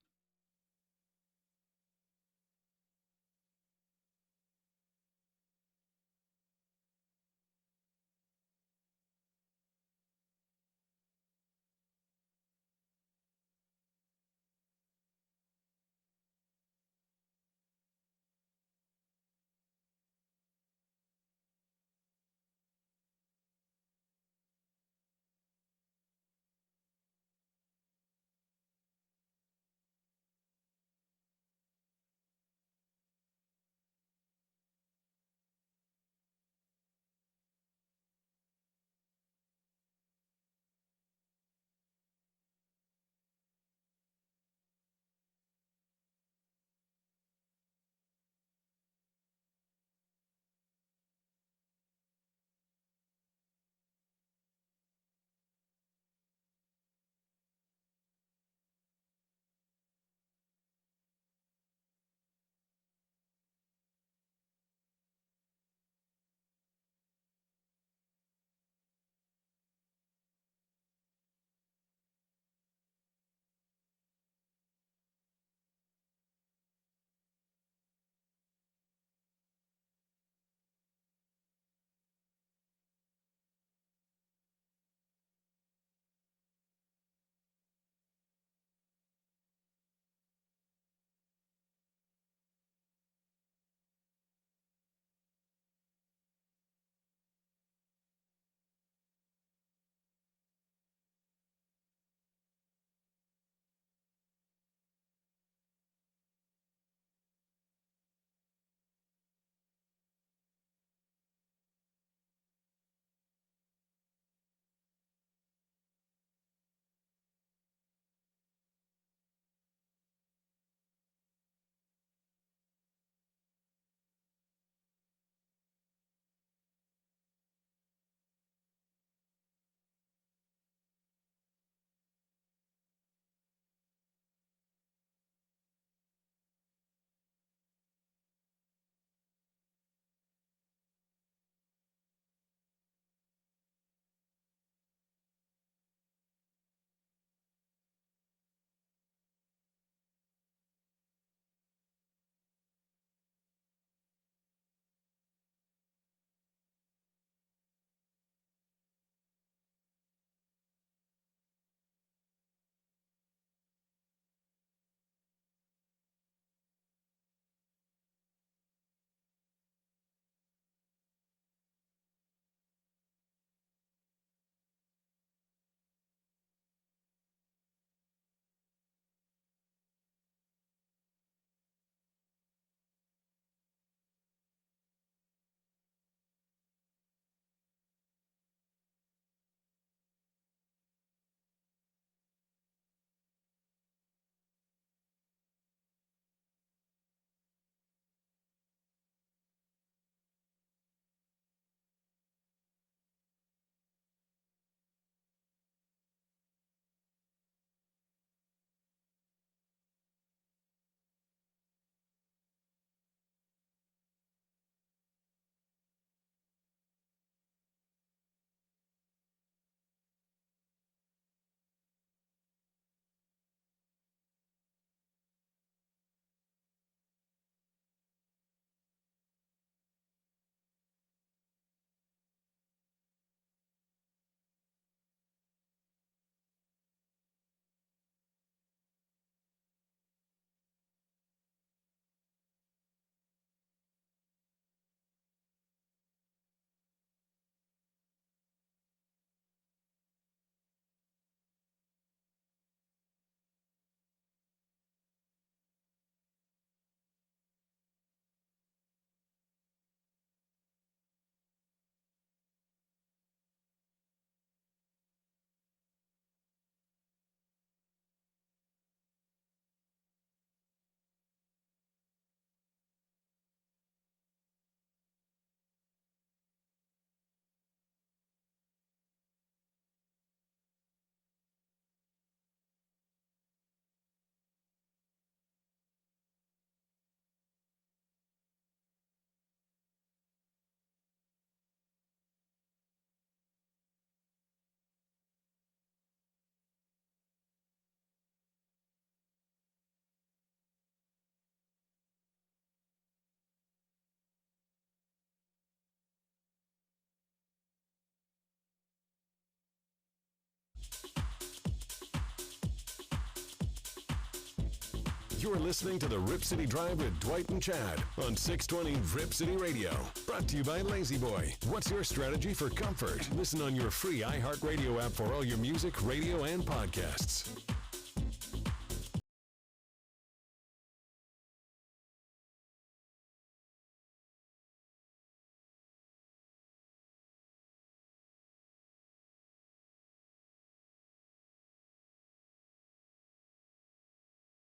S3: You're listening to the Rip City Drive with Dwight and Chad on 620 Rip City Radio. Brought to you by Lazy Boy. What's your strategy for comfort? Listen on your free iHeartRadio app for all your music, radio, and podcasts.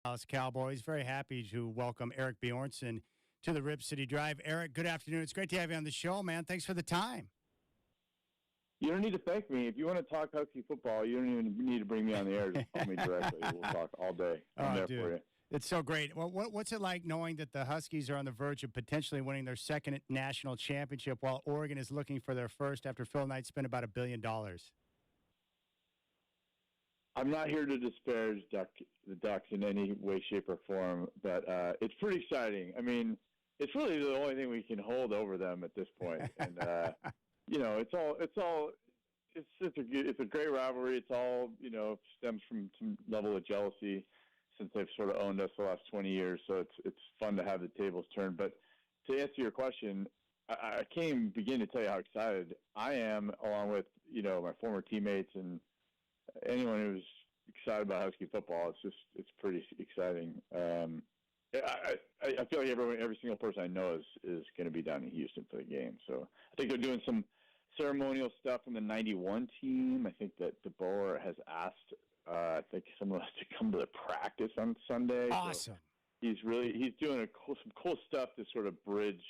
S2: Dallas Cowboys. Very happy to welcome Eric Bjornson to the Rip City Drive. Eric, good afternoon. It's great to have you on the show, man. Thanks for the time.
S13: You don't need to thank me. If you want to talk Husky football, you don't even need to bring me on the air. Just call me directly. We'll talk all day. I'm there for you.
S2: It's so great. Well, what's it like knowing that the Huskies are on the verge of potentially winning their second national championship while Oregon is looking for their first after Phil Knight spent about $1 billion?
S13: I'm not here to disparage the Ducks in any way, shape, or form, but it's pretty exciting. I mean, it's really the only thing we can hold over them at this point. And it's a great rivalry. It's all stems from some level of jealousy since they've sort of owned us the last 20 years. So it's fun to have the tables turned. But to answer your question, I can't even begin to tell you how excited I am, along with my former teammates and anyone who's excited about Husky football. It's pretty exciting. I feel like every single person I know is going to be down in Houston for the game. So I think they're doing some ceremonial stuff from the '91 team. I think that DeBoer has asked, I think someone else to come to the practice on Sunday.
S2: Awesome.
S13: So he's doing some cool stuff to sort of bridge,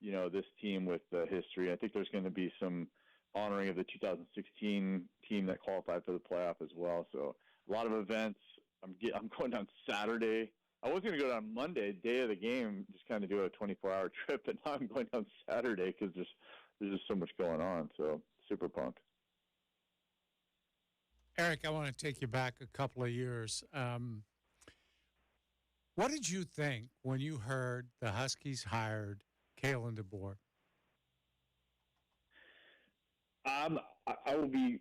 S13: this team with the history. I think there's going to be some honoring of the 2016 team that qualified for the playoff as well. So a lot of events. I'm going down Saturday. I was going to go down Monday, day of the game, just kind of do a 24-hour trip, but now I'm going down Saturday because there's just so much going on. So super pumped.
S4: Eric, I want to take you back a couple of years. What did you think when you heard the Huskies hired Kalen DeBoer?
S13: I will be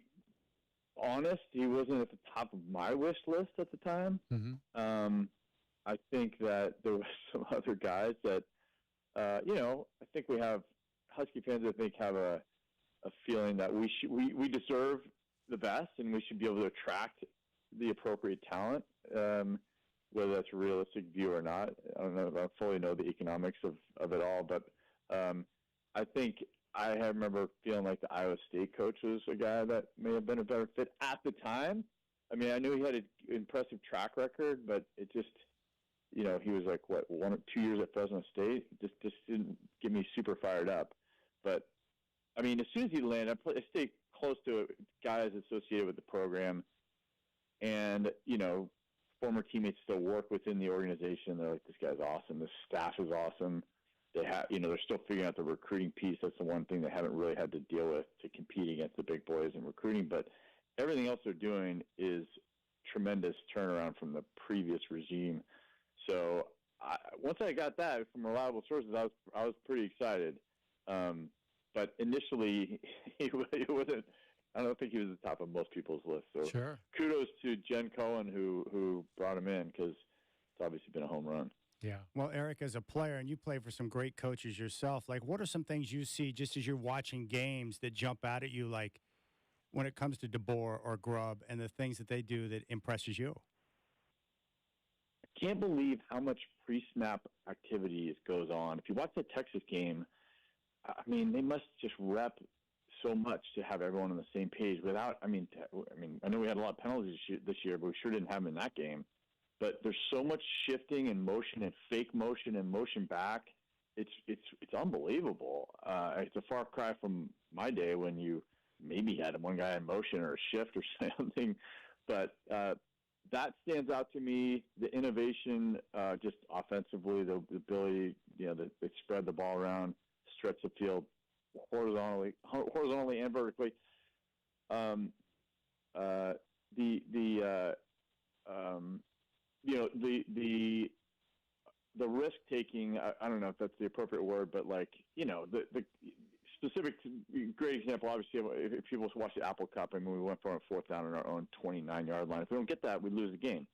S13: honest. He wasn't at the top of my wish list at the time.
S4: Mm-hmm.
S13: I think that there were some other guys that, I think we have Husky fans. I think have a feeling that we deserve the best, and we should be able to attract the appropriate talent, whether that's a realistic view or not. I don't know if I fully know the economics of it all, but I think I remember feeling like the Iowa State coach was a guy that may have been a better fit at the time. I mean, I knew he had an impressive track record, but it just, he was like, 1 or 2 years at Fresno State. Just didn't get me super fired up. But, I mean, as soon as he landed, I stayed close to guys associated with the program. And, former teammates still work within the organization. They're like, this guy's awesome. This staff is awesome. They have, they're still figuring out the recruiting piece. That's the one thing they haven't really had to deal with to compete against the big boys in recruiting. But everything else they're doing is tremendous turnaround from the previous regime. So once I got that from reliable sources, I was pretty excited. But initially, he wasn't. I don't think he was at the top of most people's list. So
S4: sure.
S13: Kudos to Jen Cohen who brought him in, because it's obviously been a home run.
S4: Yeah.
S2: Well, Eric, as a player, and you play for some great coaches yourself, like what are some things you see just as you're watching games that jump out at you, like when it comes to DeBoer or Grubb and the things that they do that impresses you?
S13: I can't believe how much pre-snap activity goes on. If you watch the Texas game, I mean, they must just rep so much to have everyone on the same page without, I mean, I know we had a lot of penalties this year, but we sure didn't have them in that game. But there's so much shifting and motion and fake motion and motion back. It's unbelievable. It's a far cry from my day when you maybe had one guy in motion or a shift or something. But that stands out to me. The innovation, just offensively, the ability, they spread the ball around, stretch the field horizontally and vertically. The risk taking, I don't know if that's the appropriate word, but the specific great example, obviously, if people watch the Apple Cup, I mean, we went for a 4th down on our own 29-yard line. If we don't get that, we lose the game.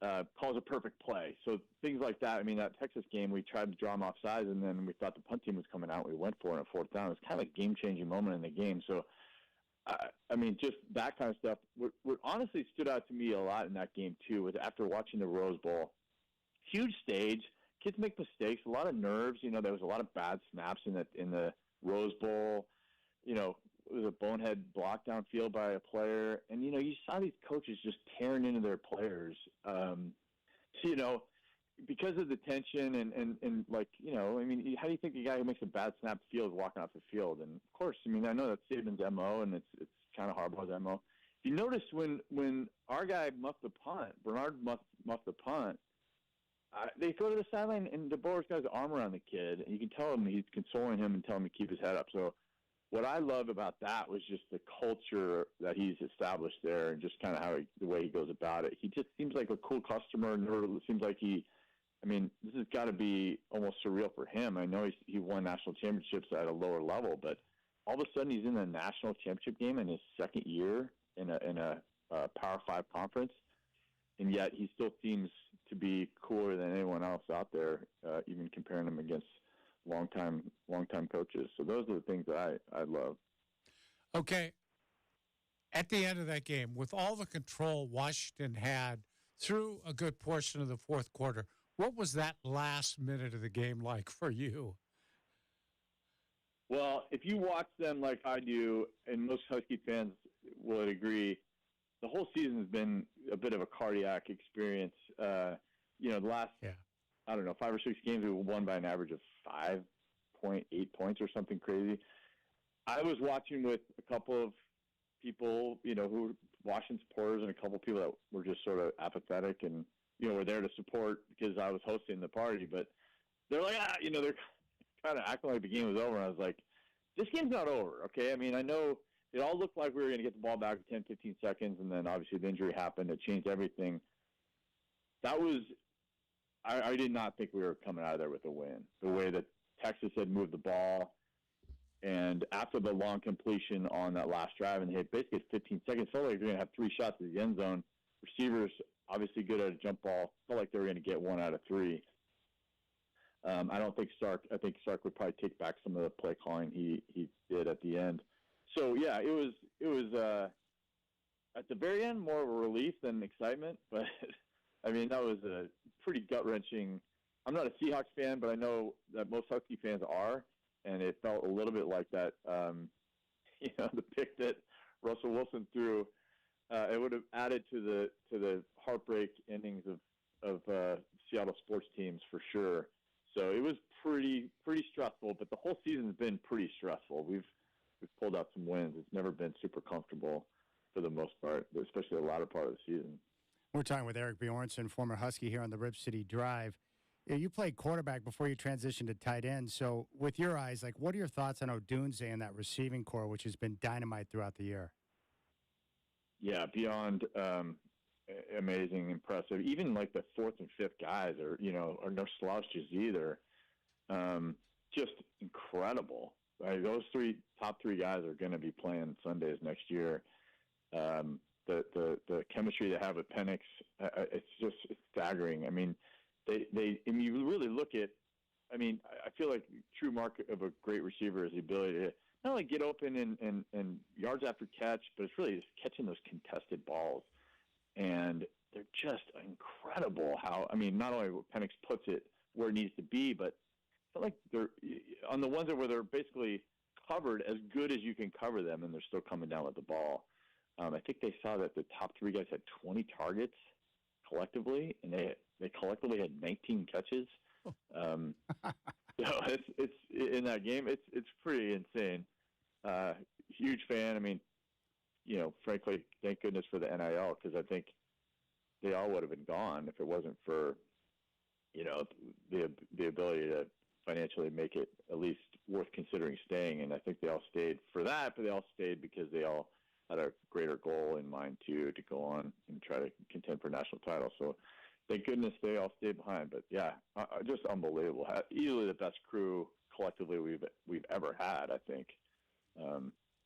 S13: calls a perfect play. So things like that. I mean, that Texas game, we tried to draw them offsides, and then we thought the punt team was coming out. We went for it on a fourth down. It was kind of a game-changing moment in the game. So, I mean, just that kind of stuff. What honestly stood out to me a lot in that game, too, was after watching the Rose Bowl, huge stage, kids make mistakes, a lot of nerves. You know, there was a lot of bad snaps in the Rose Bowl. You know, it was a bonehead block downfield by a player. And, you know, you saw these coaches just tearing into their players. So, you know, because of the tension and like, you know, I mean, how do you think a guy who makes a bad snap feels walking off the field? And, of course, I mean, I know that's Saban's MO, and it's kind of Harbaugh's MO. You notice when our guy muffed the punt, Bernard muffed the punt, they go to the sideline, and DeBoer's got his arm around the kid, and you can tell him he's consoling him and telling him to keep his head up. So what I love about that was just the culture that he's established there, and just kind of the way he goes about it. He just seems like a cool customer. It seems like I mean, this has got to be almost surreal for him. I know he won national championships at a lower level, but all of a sudden he's in a national championship game in his second year in a Power 5 conference, and yet he still seems to be cooler than anyone else out there, even comparing him against long-time coaches. So those are the things that I love.
S4: Okay. At the end of that game, with all the control Washington had through a good portion of the fourth quarter, what was that last minute of the game like for you?
S13: Well, if you watch them like I do, and most Husky fans would agree, the whole season has been a bit of a cardiac experience. You know, the last, I don't know, 5 or 6 games we won by an average of 5.8 points or something crazy. I was watching with a couple of people, you know, who were Washington supporters, and a couple of people that were just sort of apathetic and, you know, were there to support because I was hosting the party. But they're like, you know, they're kind of acting like the game was over. And I was like, this game's not over, okay? I mean, I know it all looked like we were going to get the ball back in 10, 15 seconds, and then obviously the injury happened. It changed everything. That was – I did not think we were coming out of there with a win. The way that Texas had moved the ball, and after the long completion on that last drive, and they had basically 15 seconds, felt like they were going to have 3 shots at the end zone. Receivers obviously good at a jump ball. Felt like they were going to get 1 out of 3. I don't think Sark. I think Sark would probably take back some of the play calling he did at the end. So yeah, it was at the very end more of a relief than excitement. But I mean, that was a pretty gut wrenching. I'm not a Seahawks fan, but I know that most Husky fans are, and it felt a little bit like that. You know, the pick that Russell Wilson threw. It would have added to the heartbreak endings of Seattle sports teams for sure. So it was pretty stressful, but the whole season's been pretty stressful. We've pulled out some wins. It's never been super comfortable for the most part, especially the latter part of the season.
S2: We're talking with Eric Bjornson, former Husky here on the Rip City Drive. You played quarterback before you transitioned to tight end. So with your eyes, like, what are your thoughts on Odunze and that receiving core, which has been dynamite throughout the year?
S13: Yeah, beyond amazing, impressive. Even like the 4th and 5th guys are no slouches either. Just incredible. Right? Those top three guys are going to be playing Sundays next year. The chemistry they have with Penix, it's staggering. I mean, you really look at. I mean, I feel like true mark of a great receiver is the ability to not only get open and yards after catch, but it's really just catching those contested balls. And they're just incredible how, I mean, not only Penix puts it where it needs to be, but I feel like they're on the ones where they're basically covered as good as you can cover them, and they're still coming down with the ball. I think they saw that the top 3 guys had 20 targets collectively, and they collectively had 19 catches. So it's in that game. It's pretty insane. Huge fan. I mean, you know, frankly, thank goodness for the NIL, because I think they all would have been gone if it wasn't for, you know, the ability to financially make it at least worth considering staying. And I think they all stayed for that, but they all stayed because they all had a greater goal in mind too, to go on and try to contend for national titles. So thank goodness they all stayed behind. But yeah, just unbelievable. Easily the best crew collectively we've ever had, I think.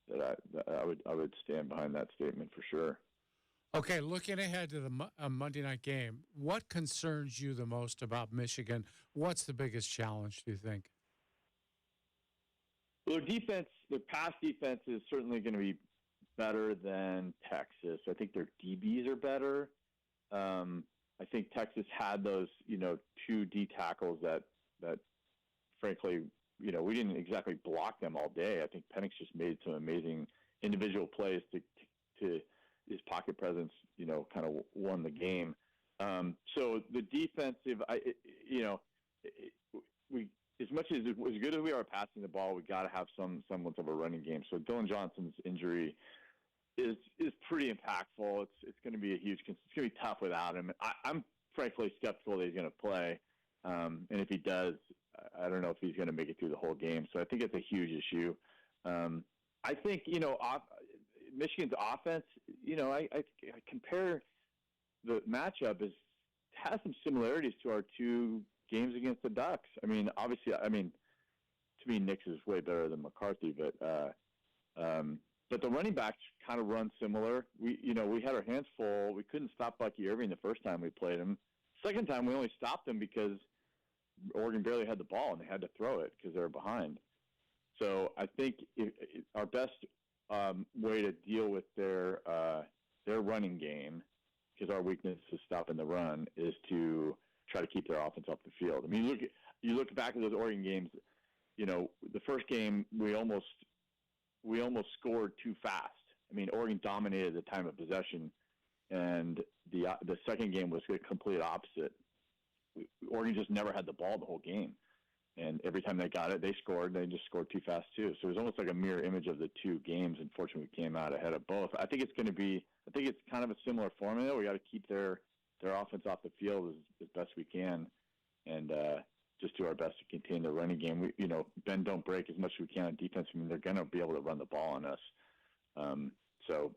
S13: That I would stand behind that statement for sure.
S4: Okay, looking ahead to the Monday night game, what concerns you the most about Michigan? What's the biggest challenge, do you think?
S13: Well, their pass defense is certainly going to be better than Texas. I think their DBs are better. I think Texas had those, 2 D tackles that frankly, we didn't exactly block them all day. I think Penix just made some amazing individual plays to his pocket presence, kind of won the game. So the defensive, we as much as good as we are passing the ball, we got to have some semblance of a running game. So Dylan Johnson's injury is pretty impactful. It's going to be it's going to be tough without him. I'm frankly skeptical that he's going to play, and if he does, I don't know if he's going to make it through the whole game. So I think it's a huge issue. I think Michigan's offense. I compare the matchup has some similarities to our 2 games against the Ducks. I mean, obviously, to me, Nix is way better than McCarthy, but the running backs kind of run similar. We had our hands full. We couldn't stop Bucky Irving the first time we played him. Second time, we only stopped him because Oregon barely had the ball and they had to throw it because they were behind. So I think our best way to deal with their running game, because our weakness is stopping the run, is to try to keep their offense off the field. I mean, you look back at those Oregon games. The first game we almost scored too fast. I mean, Oregon dominated the time of possession, and the second game was the complete opposite. Oregon just never had the ball the whole game, and every time they got it, they scored. They just scored too fast too. So it was almost like a mirror image of the 2 games. Unfortunately, we came out ahead of both. I think it's kind of a similar formula. We got to keep their offense off the field as best we can, and just do our best to contain the running game. We, bend don't break as much as we can on defense. I mean, they're going to be able to run the ball on us. So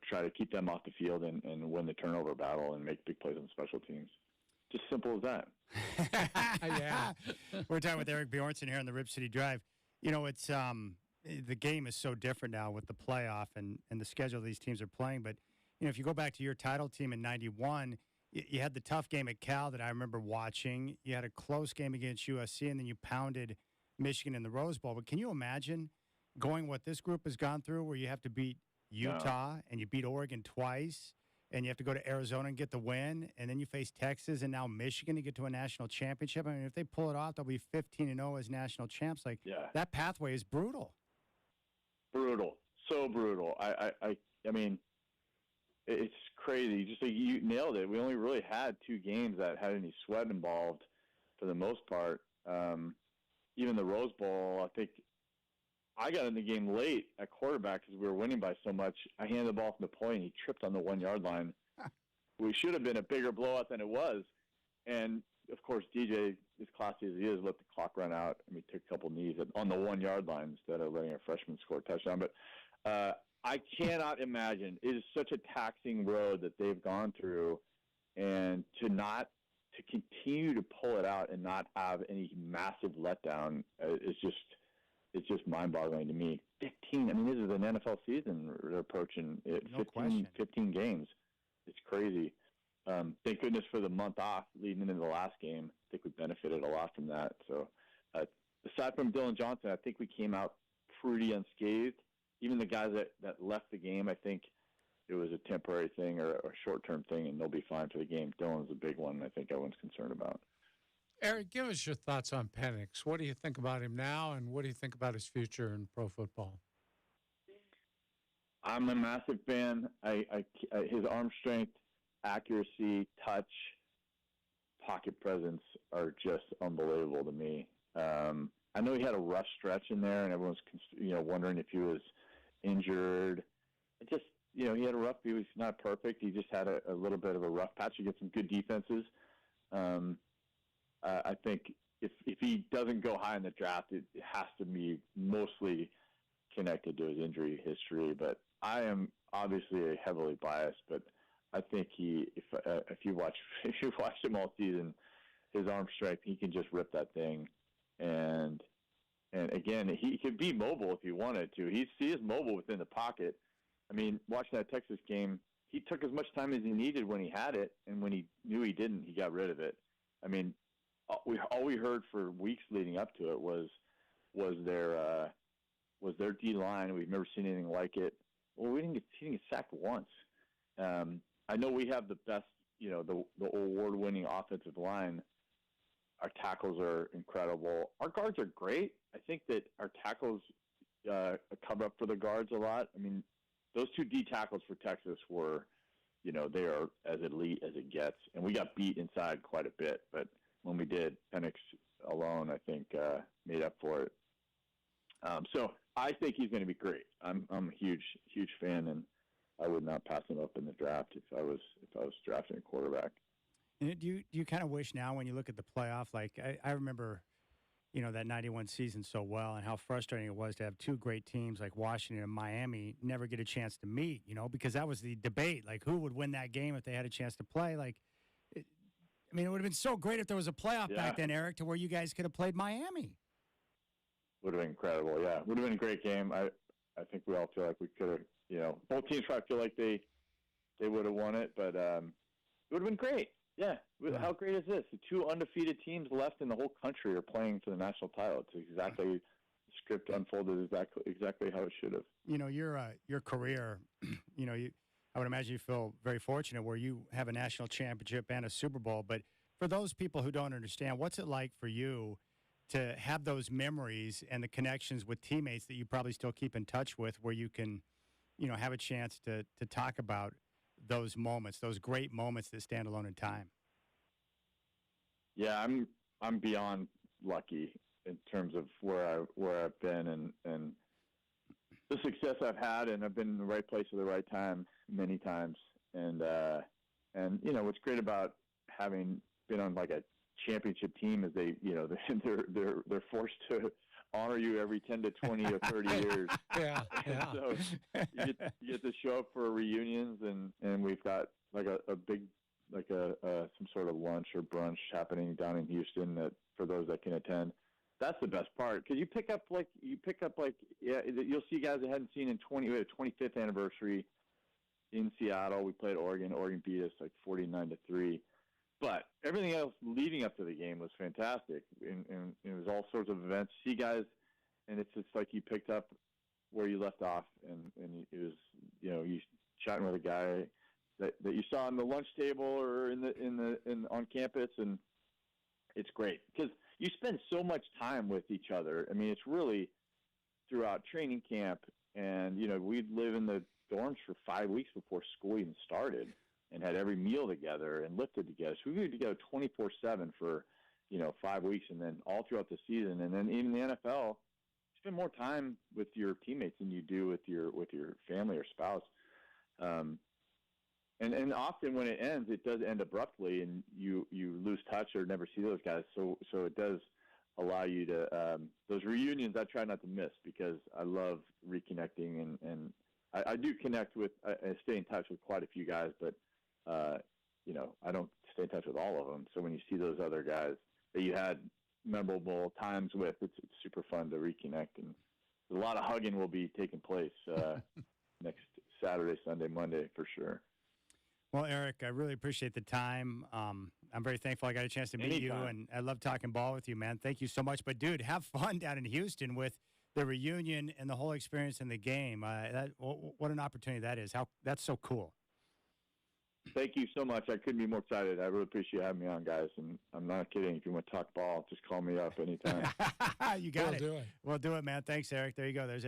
S13: try to keep them off the field and win the turnover battle and make big plays on special teams. Just simple as that.
S2: Yeah. We're talking with Eric Bjornson here on the Rip City Drive. It's the game is so different now with the playoff and the schedule these teams are playing. But, if you go back to your title team in 91, you had the tough game at Cal that I remember watching. You had a close game against USC, and then you pounded Michigan in the Rose Bowl. But can you imagine going what this group has gone through, where you have to beat Utah and you beat Oregon twice, and you have to go to Arizona and get the win, and then you face Texas and now Michigan to get to a national championship? I mean, if they pull it off, they'll be 15-0 as national champs. That pathway is brutal.
S13: Brutal. So brutal. I mean, it's crazy. Just like you nailed it. We only really had 2 games that had any sweat involved for the most part. Even the Rose Bowl, I think I got in the game late at quarterback because we were winning by so much. I handed the ball from the point, and he tripped on the 1-yard line. We should have been a bigger blowout than it was. And, of course, DJ, as classy as he is, let the clock run out. I mean, took a couple knees on the 1-yard line instead of letting a freshman score a touchdown. But I cannot imagine. It is such a taxing road that they've gone through, and to continue to pull it out and not have any massive letdown is just mind-boggling to me. 15. I mean, this is an NFL season. They're approaching it. 15 games. It's crazy. Thank goodness for the month off leading into the last game. I think we benefited a lot from that. So, aside from Dylan Johnson, I think we came out pretty unscathed. Even the guys that left the game, I think it was a temporary thing or a short-term thing, and they'll be fine for the game. Dylan's a big one I think everyone's concerned about.
S4: Eric, give us your thoughts on Penix. What do you think about him now, and what do you think about his future in pro football?
S13: I'm a massive fan. His arm strength, accuracy, touch, pocket presence are just unbelievable to me. I know he had a rough stretch in there, and everyone's wondering if he was injured. He had a rough. He was not perfect. He just had a little bit of a rough patch against some good defenses. I think if he doesn't go high in the draft, it has to be mostly connected to his injury history. But I am obviously heavily biased. But I think if you watch him all season, his arm strength, he can just rip that thing. And again, he could be mobile if he wanted to. He is mobile within the pocket. I mean, watching that Texas game, he took as much time as he needed when he had it, and when he knew he didn't, he got rid of it. I mean, all we heard for weeks leading up to it was their D line. We've never seen anything like it. Well, he didn't get sacked once. I know we have the best, the award-winning offensive line. Our tackles are incredible. Our guards are great. I think that our tackles cover up for the guards a lot. I mean, those 2 D tackles for Texas were, they are as elite as it gets. And we got beat inside quite a bit. But when we did, Penix alone, I think, made up for it. So I think he's going to be great. I'm a huge fan, and I would not pass him up in the draft if I was drafting a quarterback.
S2: And do you kind of wish now when you look at the playoff, like I remember, that 91 season so well and how frustrating it was to have 2 great teams like Washington and Miami never get a chance to meet, because that was the debate, like who would win that game if they had a chance to play. Like, it would have been so great if there was a playoff back then, Eric, to where you guys could have played Miami.
S13: Would have been incredible, yeah. Would have been a great game. I think we all feel like we could have, both teams probably feel like they would have won it, but it would have been great. Yeah. How great is this? The 2 undefeated teams left in the whole country are playing for the national title. It's exactly the script unfolded exactly how it should have.
S2: Your career, I would imagine you feel very fortunate where you have a national championship and a Super Bowl. But for those people who don't understand, what's it like for you to have those memories and the connections with teammates that you probably still keep in touch with, where you can, have a chance to talk about those moments, those great moments that stand alone in time?
S13: Yeah, I'm beyond lucky in terms of where I've been and the success I've had, and I've been in the right place at the right time many times. And what's great about having been on like a championship team is they're forced to honor you every 10 to 20 or 30 years.
S4: Yeah.
S13: So you get to show up for reunions, and we've got like a big, like some sort of lunch or brunch happening down in Houston that for those that can attend. That's the best part, because you pick up you'll see guys I hadn't seen in 20. We had a 25th anniversary in Seattle. We played Oregon. Oregon beat us like 49-3. But everything else leading up to the game was fantastic, and it was all sorts of events. See guys, and it's just like you picked up where you left off, and it was you chatting with a guy that you saw on the lunch table or on campus, and it's great because you spend so much time with each other. I mean, it's really throughout training camp, and we'd live in the dorms for 5 weeks before school even started, and had every meal together and lifted together. So we were together 24/7 for 5 weeks, and then all throughout the season, and then even the NFL, you spend more time with your teammates than you do with your family or spouse. And often when it ends, it does end abruptly, and you lose touch or never see those guys. So it does allow you to those reunions. I try not to miss because I love reconnecting, and I do connect with, I stay in touch with quite a few guys, but I don't stay in touch with all of them. So when you see those other guys that you had memorable times with, it's super fun to reconnect, and a lot of hugging will be taking place next Saturday, Sunday, Monday for sure.
S2: Well, Eric, I really appreciate the time. I'm very thankful I got a chance to meet you, and I love talking ball with you, man. Thank you so much. But, dude, have fun down in Houston with the reunion and the whole experience in the game. What an opportunity that is. That's so cool.
S13: Thank you so much. I couldn't be more excited. I really appreciate having me on, guys. And I'm not kidding. If you want to talk ball, just call me up anytime.
S2: You got it.
S4: We'll do it.
S2: We'll do it, man. Thanks, Eric. There you go. There's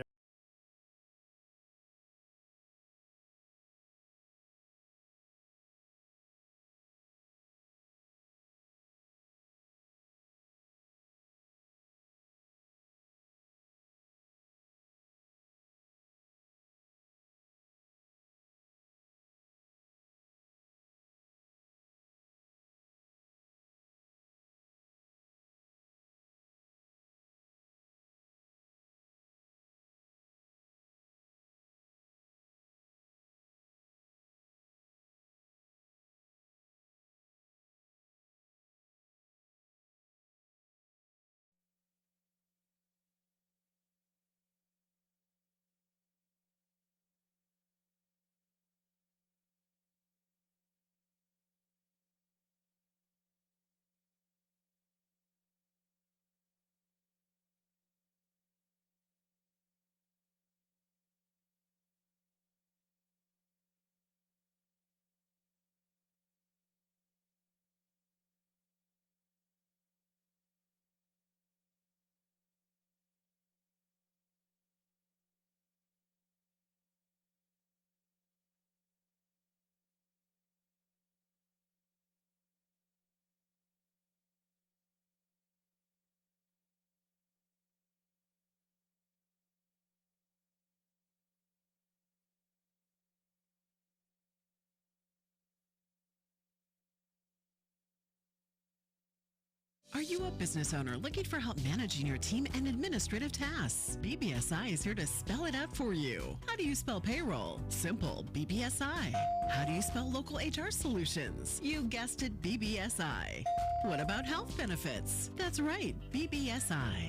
S15: Are you a business owner looking for help managing your team and administrative tasks? BBSI is here to spell it out for you. How do you spell payroll? Simple, BBSI. How do you spell local HR solutions? You guessed it, BBSI. What about health benefits? That's right, BBSI.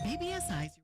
S15: BBSI's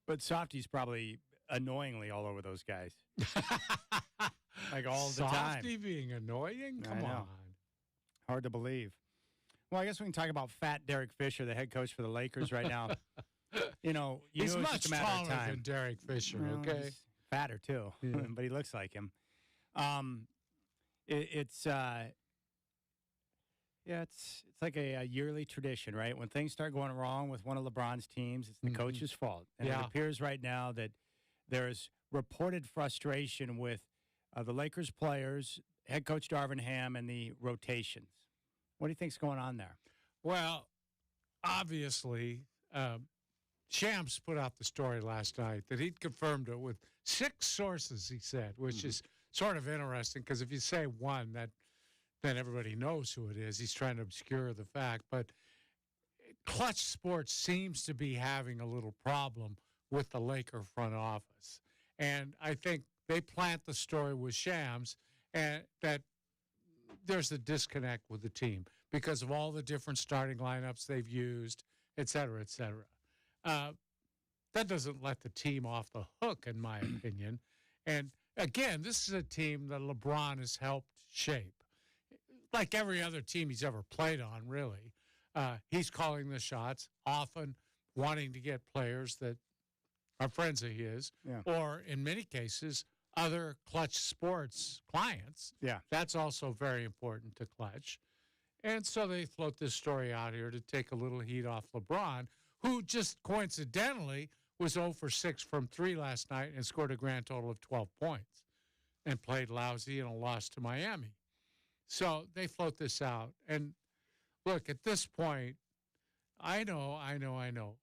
S2: But Softy's probably annoyingly all over those guys. Like all the time.
S4: Softy being annoying? Come on.
S2: Hard to believe. Well, I guess we can talk about fat Derek Fisher, the head coach for the Lakers right now. You know
S4: He's
S2: it's
S4: much
S2: just a matter of
S4: taller
S2: time.
S4: than Derek Fisher,
S2: Well,
S4: okay?
S2: he's fatter, too,
S4: Yeah.
S2: but he looks like him. It's like a yearly tradition, right? When things start going wrong with one of LeBron's teams, it's the coach's fault. And it appears right now that there's reported frustration with the Lakers players, head coach Darvin Ham, and the rotations. What do you think's going on there?
S4: Well, obviously, Shams put out the story last night that he'd confirmed it with 6 sources, he said, which is sort of interesting because if you say one, then everybody knows who it is. He's trying to obscure the fact. But Clutch Sports seems to be having a little problem with the Laker front office. And I think they plant the story with Shams and that there's a disconnect with the team because of all the different starting lineups they've used, et cetera, et cetera. That doesn't let the team off the hook, in my opinion. And, again, this is a team that LeBron has helped shape. Like every other team he's ever played on, really. He's calling the shots, often wanting to get players that are friends of his, or in many cases, other Clutch Sports clients.
S2: Yeah.
S4: That's also very important to Clutch. And so they float this story out here to take a little heat off LeBron, who just coincidentally was 0 for 6 from 3 last night and scored a grand total of 12 points and played lousy in a loss to Miami. So they float this out. And look, at this point, I know.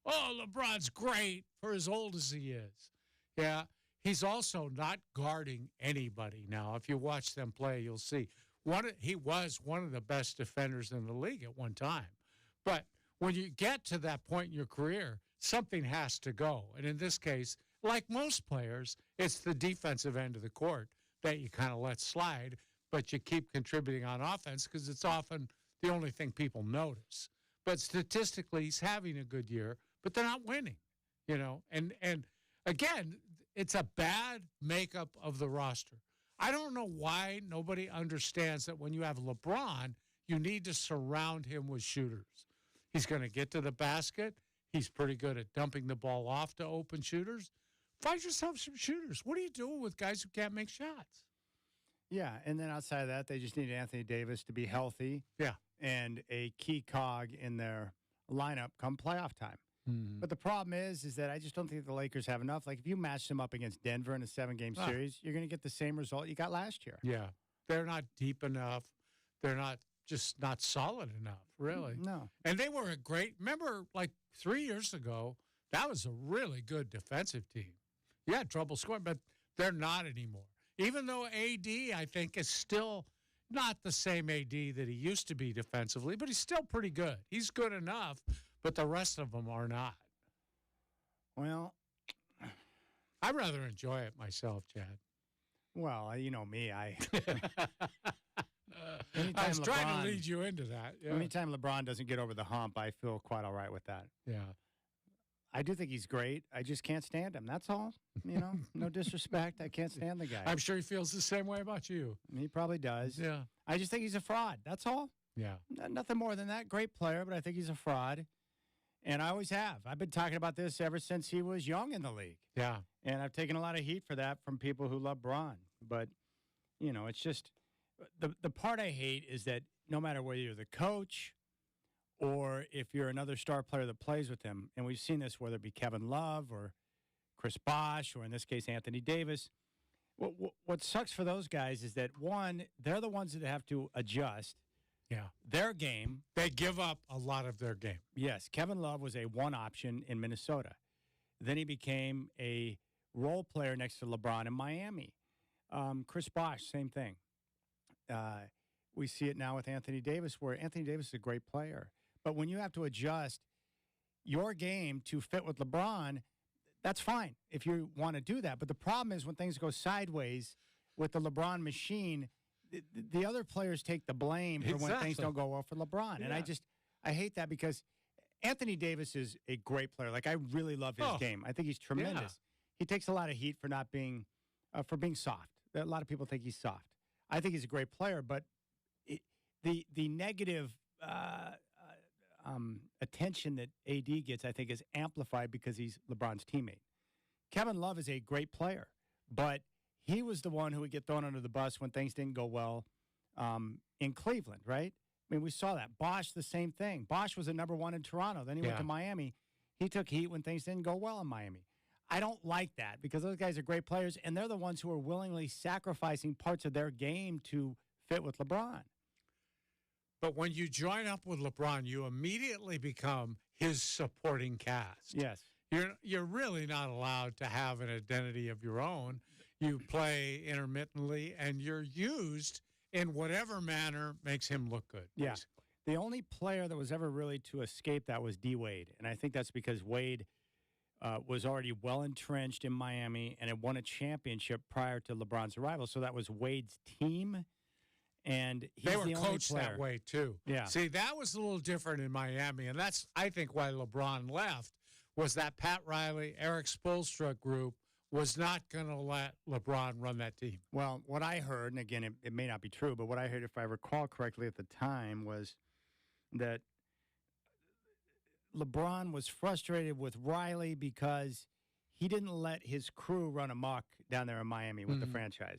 S4: Oh, LeBron's great for as old as he is. Yeah, he's also not guarding anybody now. If you watch them play, you'll see. He was one of the best defenders in the league at one time. But when you get to that point in your career, something has to go. And in this case, like most players, it's the defensive end of the court that you kind of let slide, but you keep contributing on offense because it's often the only thing people notice. But statistically, he's having a good year, but they're not winning, you know. And again, it's a bad makeup of the roster. I don't know why nobody understands that when you have LeBron, you need to surround him with shooters. He's going to get to the basket. He's pretty good at dumping the ball off to open shooters. Find yourself some shooters. What are you doing with guys who can't make shots?
S2: Yeah, and then outside of that, they just need Anthony Davis to be healthy.
S4: Yeah.
S2: And a key cog in their lineup come playoff time. But the problem is that I just don't think the Lakers have enough. Like, if you match them up against Denver in a 7-game series, you're going to get the same result you got last year.
S4: Yeah. They're not deep enough. They're not solid enough, really.
S2: No.
S4: And they were remember, like 3 years ago, that was a really good defensive team. You had trouble scoring, but they're not anymore. Even though AD, I think, is still not the same AD that he used to be defensively, but he's still pretty good. He's good enough, but the rest of them are not.
S2: Well,
S4: I rather enjoy it myself, Chad.
S2: Well, you know me.
S4: I was trying to lead you into that. Yeah.
S2: Anytime LeBron doesn't get over the hump, I feel quite all right with that.
S4: Yeah.
S2: I do think he's great. I just can't stand him. That's all. You know, no disrespect. I can't stand the guy.
S4: I'm sure he feels the same way about you.
S2: He probably does.
S4: Yeah.
S2: I just think he's a fraud. That's all.
S4: Yeah.
S2: Nothing more than that. Great player, but I think he's a fraud. And I always have. I've been talking about this ever since he was young in the league.
S4: Yeah.
S2: And I've taken a lot of heat for that from people who love Bron. But, you know, it's just the part I hate is that no matter whether you're the coach or if you're another star player that plays with him, and we've seen this whether it be Kevin Love or Chris Bosh or in this case Anthony Davis, what sucks for those guys is that, one, they're the ones that have to adjust their game.
S4: They give up a lot of their game.
S2: Yes, Kevin Love was a one option in Minnesota. Then he became a role player next to LeBron in Miami. Chris Bosh, same thing. We see it now with Anthony Davis, where Anthony Davis is a great player. But when you have to adjust your game to fit with LeBron, that's fine if you want to do that. But the problem is when things go sideways with the LeBron machine, the other players take the blame for when things don't go well for LeBron. And I hate that because Anthony Davis is a great player. Like, I really love his game. I think he's tremendous.
S4: Yeah.
S2: He takes a lot of heat for not being, for being soft. A lot of people think he's soft. I think he's a great player, but the negative attention that AD gets, I think, is amplified because he's LeBron's teammate. Kevin Love is a great player, but he was the one who would get thrown under the bus when things didn't go well in Cleveland, right? I mean, we saw that. Bosh, the same thing. Bosh was a number one in Toronto. Then he went to Miami. He took heat when things didn't go well in Miami. I don't like that because those guys are great players, and they're the ones who are willingly sacrificing parts of their game to fit with LeBron.
S4: But when you join up with LeBron, you immediately become his supporting cast.
S2: Yes.
S4: You're really not allowed to have an identity of your own. You play intermittently, and you're used in whatever manner makes him look good.
S2: Yeah.
S4: Basically.
S2: The only player that was ever really to escape that was D. Wade, and I think that's because Wade was already well entrenched in Miami and had won a championship prior to LeBron's arrival. So that was Wade's team, and he's
S4: they were
S2: the only
S4: coached
S2: player.
S4: that way too.
S2: Yeah.
S4: See, that was a little different in Miami, and that's I think why LeBron left was that Pat Riley, Eric Spoelstra group was not going to let LeBron run that team.
S2: Well, what I heard, and again, it may not be true, but what I heard, if I recall correctly at the time, was that LeBron was frustrated with Riley because he didn't let his crew run amok down there in Miami with the franchise.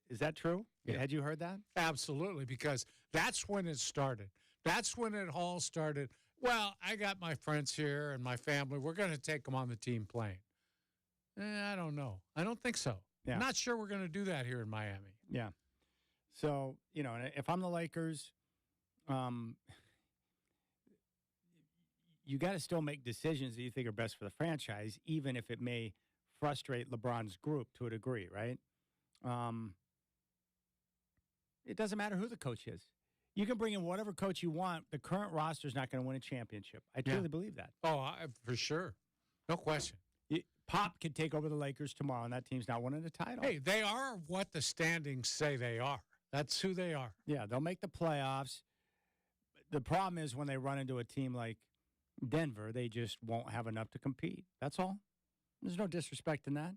S2: Is that true?
S4: Yeah.
S2: Had you heard that?
S4: Absolutely, because that's when it started. That's when it all started. Well, I got my friends here and my family. We're going to take them on the team plane. I don't know. I don't think so.
S2: Yeah.
S4: I'm not sure we're going to do that here in Miami.
S2: Yeah. So, you know, if I'm the Lakers, you got to still make decisions that you think are best for the franchise, even if it may frustrate LeBron's group to a degree, right? It doesn't matter who the coach is. You can bring in whatever coach you want. The current roster is not going to win a championship. I truly believe that.
S4: Oh, for sure. No question.
S2: Pop could take over the Lakers tomorrow, and that team's not winning a title.
S4: Hey, they are what the standings say they are. That's who they are.
S2: Yeah, they'll make the playoffs. The problem is when they run into a team like Denver, they just won't have enough to compete. That's all. There's no disrespect in that.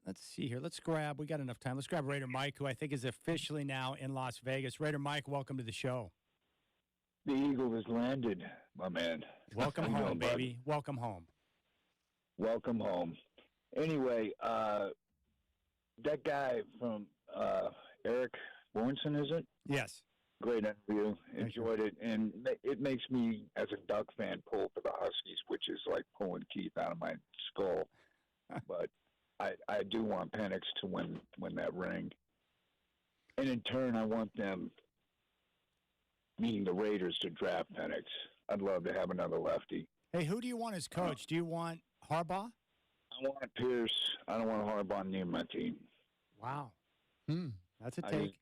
S2: Let's see here. We got enough time. Let's grab Raider Mike, who I think is officially now in Las Vegas. Raider Mike, welcome to the show.
S16: The Eagle has landed, my man.
S2: Welcome home, baby. Welcome home.
S16: Welcome home. Anyway, that guy from Eric Borenson, is it?
S2: Yes.
S16: Great interview. Enjoyed it. And it makes me, as a Duck fan, pull for the Huskies, which is like pulling Keith out of my skull. But I do want Penix to win that ring. And in turn, I want them, meaning the Raiders, to draft Penix. I'd love to have another lefty.
S2: Hey, who do you want as coach? Do you want Harbaugh?
S16: I want Pierce. I don't want Harbaugh near my team.
S2: Wow. That's a take.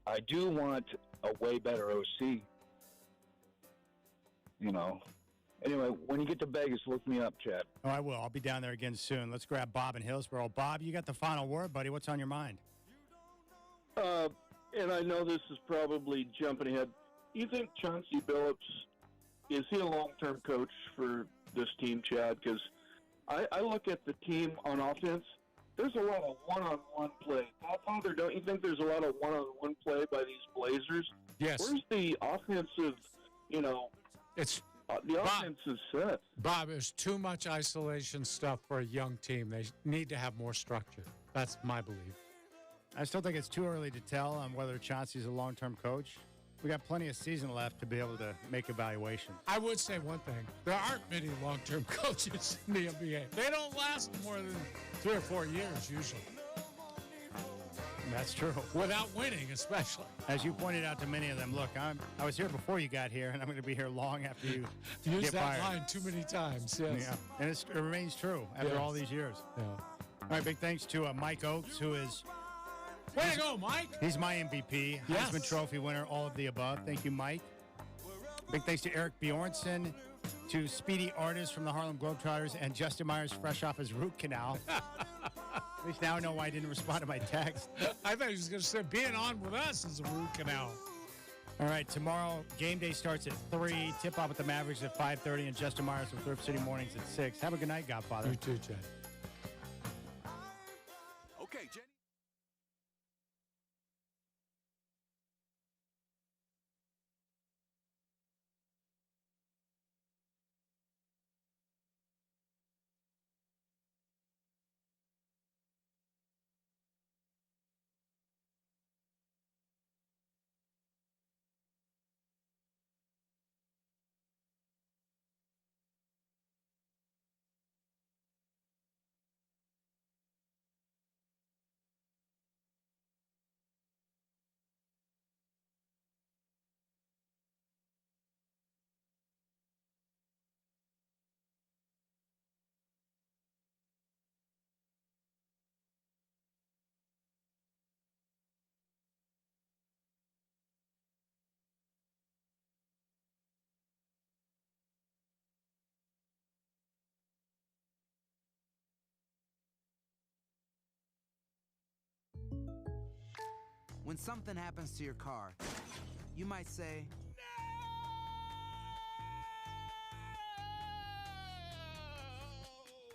S16: I do want a way better OC. You know. Anyway, when you get to Vegas, look me up, Chad.
S2: Oh, I will. I'll be down there again soon. Let's grab Bob in Hillsborough. Bob, you got the final word, buddy. What's on your mind?
S17: And I know this is probably jumping ahead. You think Chauncey Billups, is he a long-term coach for this team, Chad? Because I look at the team on offense. There's a lot of one-on-one play. Godfather, don't you think there's a lot of one-on-one play by these Blazers?
S4: Yes.
S17: Where's the offensive,
S4: It's
S17: the offense is set.
S4: Bob, there's too much isolation stuff for a young team. They need to have more structure. That's my belief.
S2: I still think it's too early to tell on whether Chauncey's a long-term coach. We got plenty of season left to be able to make evaluations.
S4: I would say one thing. There aren't many long-term coaches in the NBA. They don't last more than 3 or 4 years usually.
S2: That's true.
S4: Without winning, especially.
S2: As you pointed out to many of them, look, I was here before you got here, and I'm going to be here long after you
S4: Use
S2: get
S4: that
S2: fired.
S4: line too many times, yes.
S2: Yeah, and it remains true after all these years.
S4: Yeah.
S2: All right, big thanks to Mike Oates, who is...
S4: Way to go, Mike.
S2: He's my MVP,
S4: Yes.
S2: Heisman Trophy winner, all of the above. Thank you, Mike. Big thanks to Eric Bjornson, to Speedy Artist from the Harlem Globetrotters, and Justin Myers, fresh off his root canal. At least now I know why I didn't respond to my text.
S4: I thought he was going to say being on with us is a root canal.
S2: All right, tomorrow, game day starts at 3. Tip-off with the Mavericks at 5:30, and Justin Myers with Rip City Mornings at 6. Have a good night, Godfather.
S4: You too, Chad.
S18: Okay, Jenny.
S19: When something happens to your car, you might say,